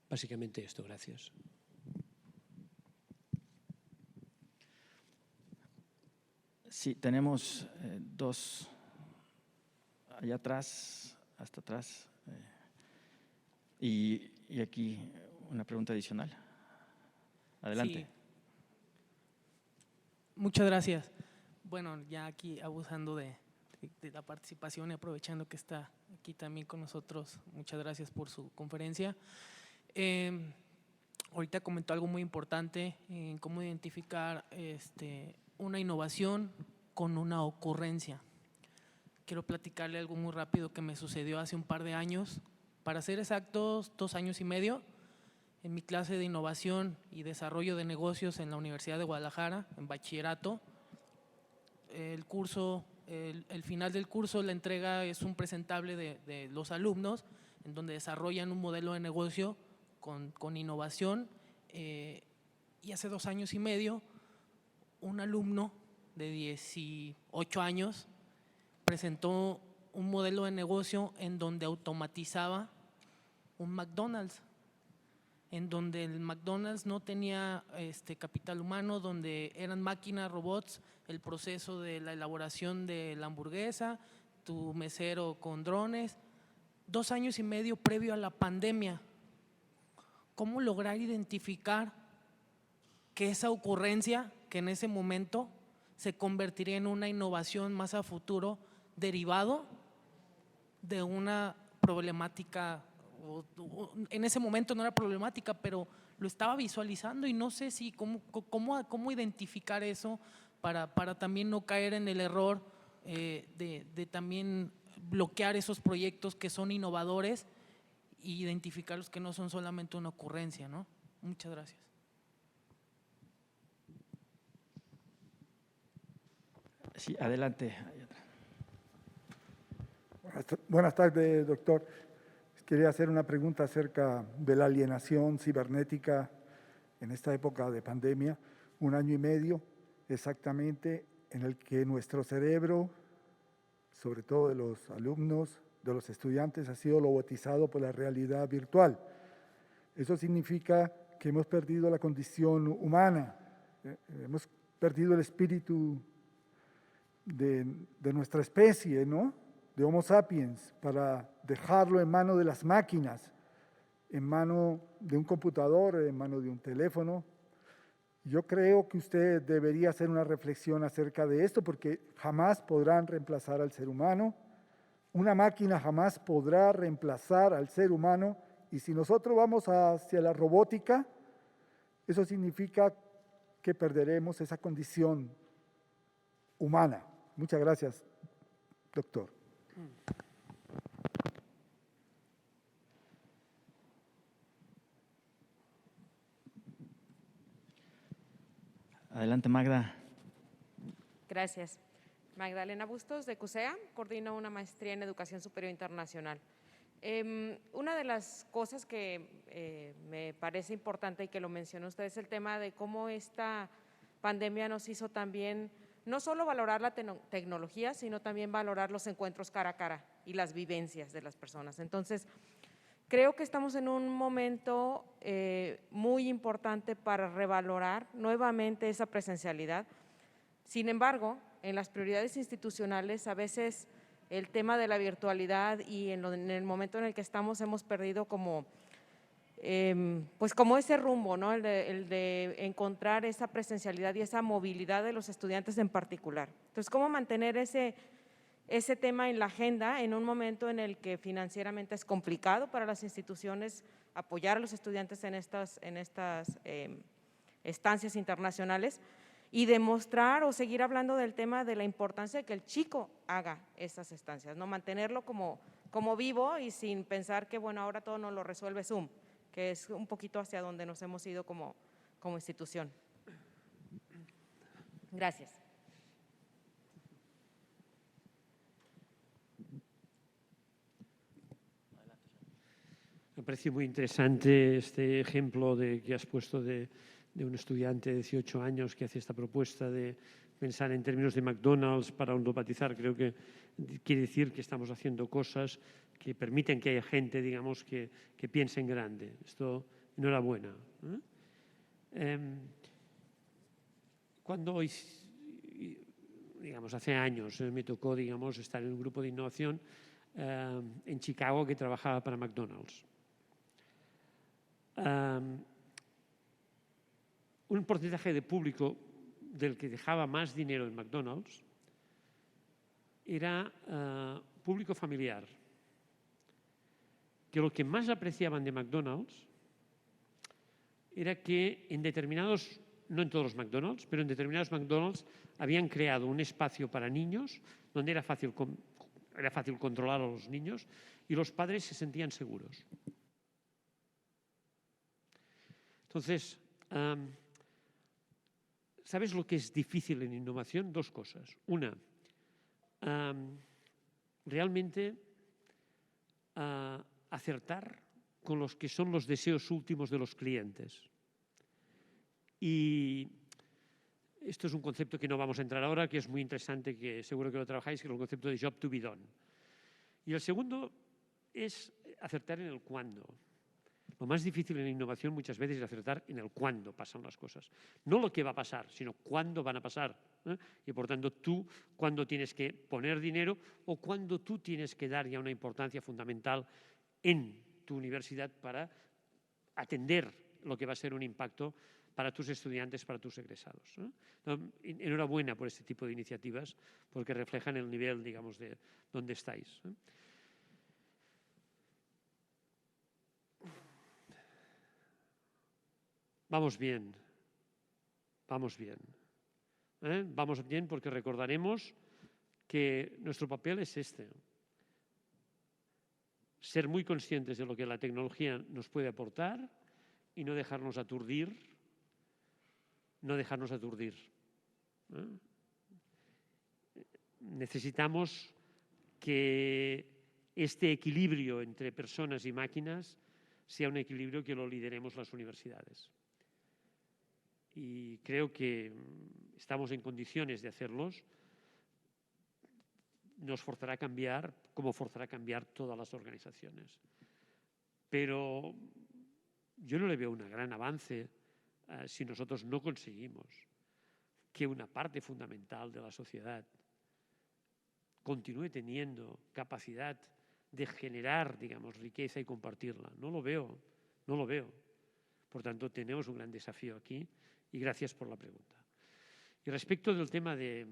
Básicamente esto, gracias. Sí, tenemos dos allá atrás, hasta atrás, y aquí una pregunta adicional. Adelante. Sí. Muchas gracias. Bueno, ya aquí abusando de la participación y aprovechando que está aquí también con nosotros, muchas gracias por su conferencia. Ahorita comentó algo muy importante en cómo identificar una innovación con una ocurrencia. Quiero platicarle algo muy rápido que me sucedió hace un par de años. Para ser exactos, 2 años y medio, en mi clase de innovación y desarrollo de negocios en la Universidad de Guadalajara, en bachillerato. El final del curso, la entrega es un presentable de los alumnos, en donde desarrollan un modelo de negocio con innovación. Y hace 2 años y medio, un alumno de 18 años presentó un modelo de negocio en donde automatizaba un McDonald's, en donde el McDonald's no tenía capital humano, donde eran máquinas, robots, el proceso de la elaboración de la hamburguesa, tu mesero con drones. 2 años y medio previo a la pandemia. ¿Cómo lograr identificar que esa ocurrencia, que en ese momento se convertiría en una innovación más a futuro, derivado de una problemática? En ese momento no era problemática, pero lo estaba visualizando y no sé si cómo identificar eso para también no caer en el error de también bloquear esos proyectos que son innovadores e identificar los que no son solamente una ocurrencia, ¿no? Muchas gracias. Sí, adelante. Buenas tardes, doctor. Quería hacer una pregunta acerca de la alienación cibernética en esta época de pandemia, 1 año y medio exactamente, en el que nuestro cerebro, sobre todo de los alumnos, de los estudiantes, ha sido lobotizado por la realidad virtual. Eso significa que hemos perdido la condición humana, hemos perdido el espíritu de nuestra especie, ¿no?, de Homo sapiens, para dejarlo en mano de las máquinas, en mano de un computador, en mano de un teléfono. Yo creo que usted debería hacer una reflexión acerca de esto, porque jamás podrán reemplazar al ser humano. Una máquina jamás podrá reemplazar al ser humano, y si nosotros vamos hacia la robótica, eso significa que perderemos esa condición humana. Muchas gracias, doctor. Adelante, Magda. Gracias. Magdalena Bustos, de CUSEA, coordino una maestría en Educación Superior Internacional. Una de las cosas que me parece importante y que lo mencionó usted es el tema de cómo esta pandemia nos hizo también no solo valorar la tecnología, sino también valorar los encuentros cara a cara y las vivencias de las personas. Entonces, creo que estamos en un momento muy importante para revalorar nuevamente esa presencialidad. Sin embargo, en las prioridades institucionales, a veces el tema de la virtualidad y en el momento en el que estamos hemos perdido como, pues como ese rumbo, ¿no? El de encontrar esa presencialidad y esa movilidad de los estudiantes en particular. Entonces, ¿cómo mantener ese tema en la agenda en un momento en el que financieramente es complicado para las instituciones apoyar a los estudiantes en estas estancias internacionales? Y demostrar o seguir hablando del tema de la importancia de que el chico haga esas estancias, ¿no? Mantenerlo como vivo y sin pensar que, bueno, ahora todo nos lo resuelve Zoom, que es un poquito hacia donde nos hemos ido como institución. Gracias. Me parece muy interesante este ejemplo que has puesto de un estudiante de 18 años que hace esta propuesta de pensar en términos de McDonald's para ondopatizar. Creo que quiere decir que estamos haciendo cosas que permiten que haya gente, digamos, que piense en grande. Esto, enhorabuena. Cuando, digamos, hace años me tocó, digamos, estar en un grupo de innovación en Chicago que trabajaba para McDonald's. Un porcentaje de público del que dejaba más dinero en McDonald's era público familiar, que lo que más apreciaban de McDonald's era que en determinados, no en todos los McDonald's, pero en determinados McDonald's habían creado un espacio para niños donde era fácil controlar a los niños y los padres se sentían seguros. Entonces, ¿sabes lo que es difícil en innovación? Dos cosas. Una, realmente acertar con los que son los deseos últimos de los clientes. Y esto es un concepto que no vamos a entrar ahora, que es muy interesante, que seguro que lo trabajáis, que es el concepto de job to be done. Y el segundo es acertar en el cuándo. Lo más difícil en innovación muchas veces es acertar en el cuándo pasan las cosas. No lo que va a pasar, sino cuándo van a pasar. Y por tanto, tú cuándo tienes que poner dinero o cuándo tú tienes que dar ya una importancia fundamental en tu universidad para atender lo que va a ser un impacto para tus estudiantes, para tus egresados. Enhorabuena por este tipo de iniciativas, porque reflejan el nivel, digamos, de donde estáis. Vamos bien, vamos bien. Vamos bien porque recordaremos que nuestro papel es este. Ser muy conscientes de lo que la tecnología nos puede aportar y no dejarnos aturdir. Necesitamos que este equilibrio entre personas y máquinas sea un equilibrio que lo lideremos las universidades. Y creo que estamos en condiciones de hacerlos. Nos forzará a cambiar, como forzará a cambiar todas las organizaciones. Pero yo no le veo un gran avance si nosotros no conseguimos que una parte fundamental de la sociedad continúe teniendo capacidad de generar, digamos, riqueza y compartirla. No lo veo. Por tanto, tenemos un gran desafío aquí y gracias por la pregunta. Y respecto del tema de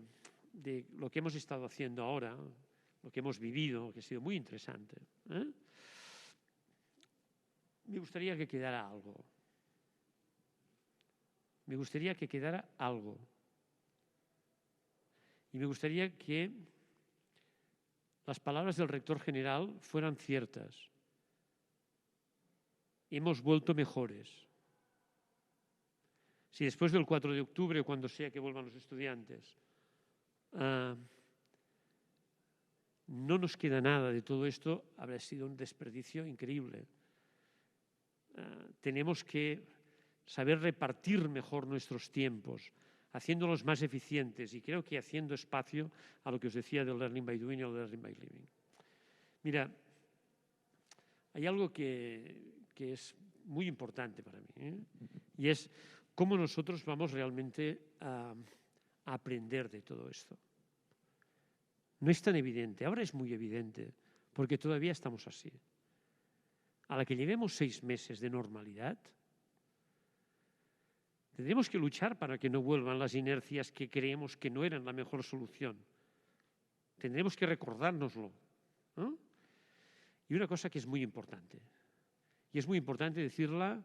lo que hemos estado haciendo ahora, lo que hemos vivido, que ha sido muy interesante, me gustaría que quedara algo. Y me gustaría que las palabras del rector general fueran ciertas. Hemos vuelto mejores. Si después del 4 de octubre, cuando sea que vuelvan los estudiantes, no nos queda nada de todo esto, habrá sido un desperdicio increíble. Tenemos que saber repartir mejor nuestros tiempos, haciéndolos más eficientes y creo que haciendo espacio a lo que os decía del learning by doing y el learning by living. Mira, hay algo que es muy importante para mí, y es cómo nosotros vamos realmente a aprender de todo esto. No es tan evidente, ahora es muy evidente, porque todavía estamos así. A la que llevemos 6 meses de normalidad, tendremos que luchar para que no vuelvan las inercias que creemos que no eran la mejor solución. Tendremos que recordárnoslo, ¿no? Y una cosa que es muy importante, y es muy importante decirla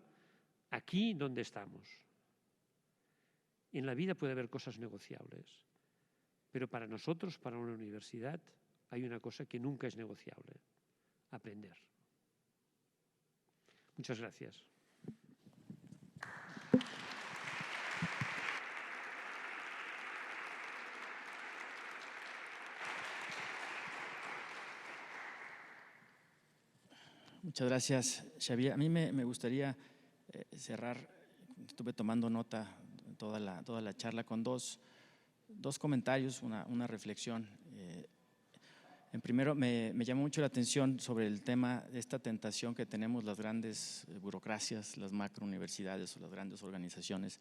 aquí donde estamos. En la vida puede haber cosas negociables, pero para nosotros, para una universidad, hay una cosa que nunca es negociable: aprender. Muchas gracias. Muchas gracias, Xavier. A mí me gustaría cerrar, estuve tomando nota toda la charla con dos comentarios, una reflexión. En primero, me llamó mucho la atención sobre el tema de esta tentación que tenemos las grandes burocracias, las macrouniversidades o las grandes organizaciones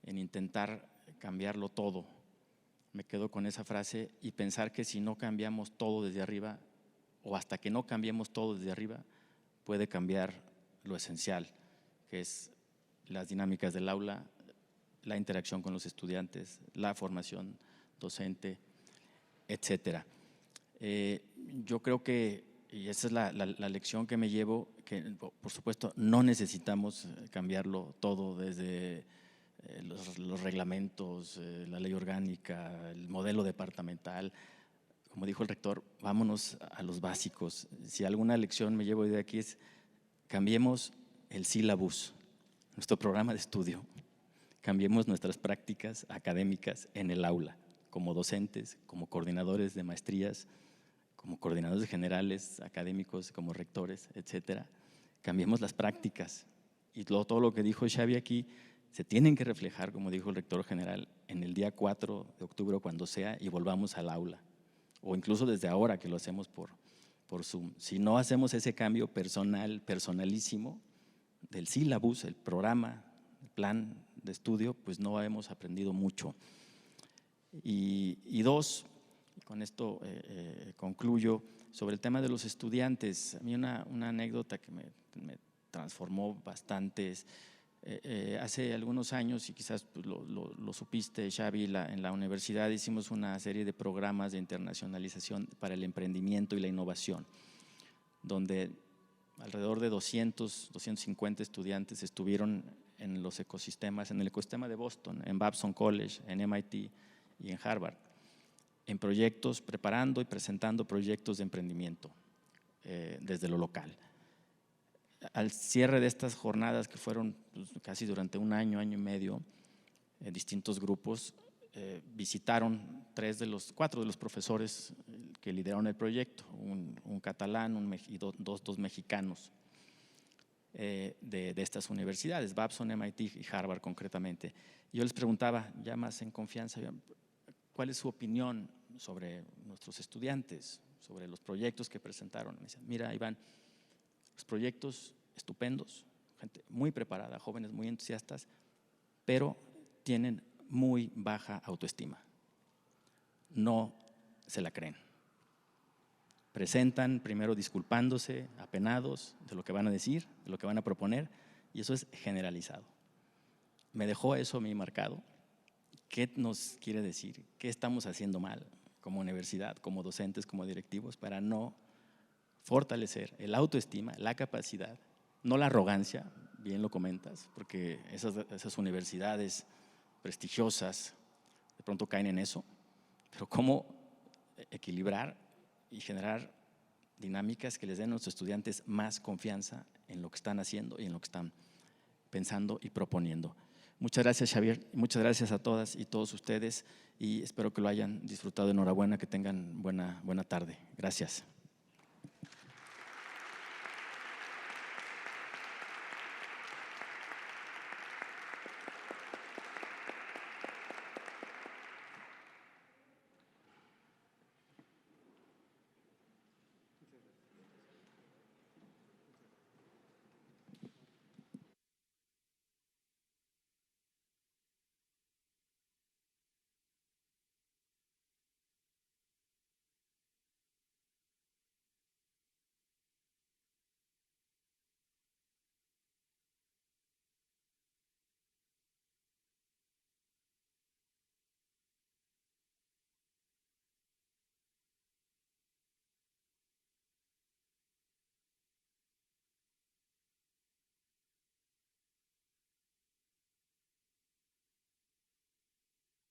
en intentar cambiarlo todo. Me quedo con esa frase y pensar que si no cambiamos todo desde arriba, o hasta que no cambiemos todo desde arriba, puede cambiar lo esencial, que es las dinámicas del aula, la interacción con los estudiantes, la formación docente, etcétera. Yo creo que, y esa es la lección que me llevo, que por supuesto no necesitamos cambiarlo todo desde los reglamentos, la ley orgánica, el modelo departamental. Como dijo el rector, vámonos a los básicos. Si alguna lección me llevo de aquí es cambiemos el sílabus, nuestro programa de estudio, cambiemos nuestras prácticas académicas en el aula, como docentes, como coordinadores de maestrías, como coordinadores generales, académicos, como rectores, etcétera. Cambiemos las prácticas y todo lo que dijo Xavi aquí se tienen que reflejar, como dijo el rector general, en el día 4 de octubre, cuando sea, y volvamos al aula. O incluso desde ahora que lo hacemos por Zoom. Si no hacemos ese cambio personalísimo del sílabus, el programa, el plan de estudio, pues no hemos aprendido mucho. Y dos, con esto concluyo, sobre el tema de los estudiantes. A mí una anécdota que me transformó bastante. Hace algunos años, y quizás pues, lo supiste, Xavi, en la universidad hicimos una serie de programas de internacionalización para el emprendimiento y la innovación, donde alrededor de 250 estudiantes estuvieron en los ecosistemas, en el ecosistema de Boston, en Babson College, en MIT y en Harvard, en proyectos, preparando y presentando proyectos de emprendimiento desde lo local. Al cierre de estas jornadas, que fueron pues, casi durante un año y medio, distintos grupos visitaron 4 de los profesores que lideraron el proyecto, un catalán y dos mexicanos de estas universidades, Babson, MIT y Harvard concretamente. Yo les preguntaba, ya más en confianza, ¿cuál es su opinión sobre nuestros estudiantes, sobre los proyectos que presentaron? Me decían, mira, Iván, los proyectos estupendos, gente muy preparada, jóvenes muy entusiastas, pero tienen muy baja autoestima. No se la creen. Presentan primero disculpándose, apenados de lo que van a decir, de lo que van a proponer, y eso es generalizado. Me dejó eso a mí marcado. ¿Qué nos quiere decir? ¿Qué estamos haciendo mal como universidad, como docentes, como directivos, para no fortalecer el autoestima, la capacidad, no la arrogancia, bien lo comentas, porque esas universidades prestigiosas de pronto caen en eso, pero cómo equilibrar y generar dinámicas que les den a nuestros estudiantes más confianza en lo que están haciendo y en lo que están pensando y proponiendo. Muchas gracias, Xavier. Muchas gracias a todas y todos ustedes y espero que lo hayan disfrutado. Enhorabuena, que tengan buena tarde. Gracias.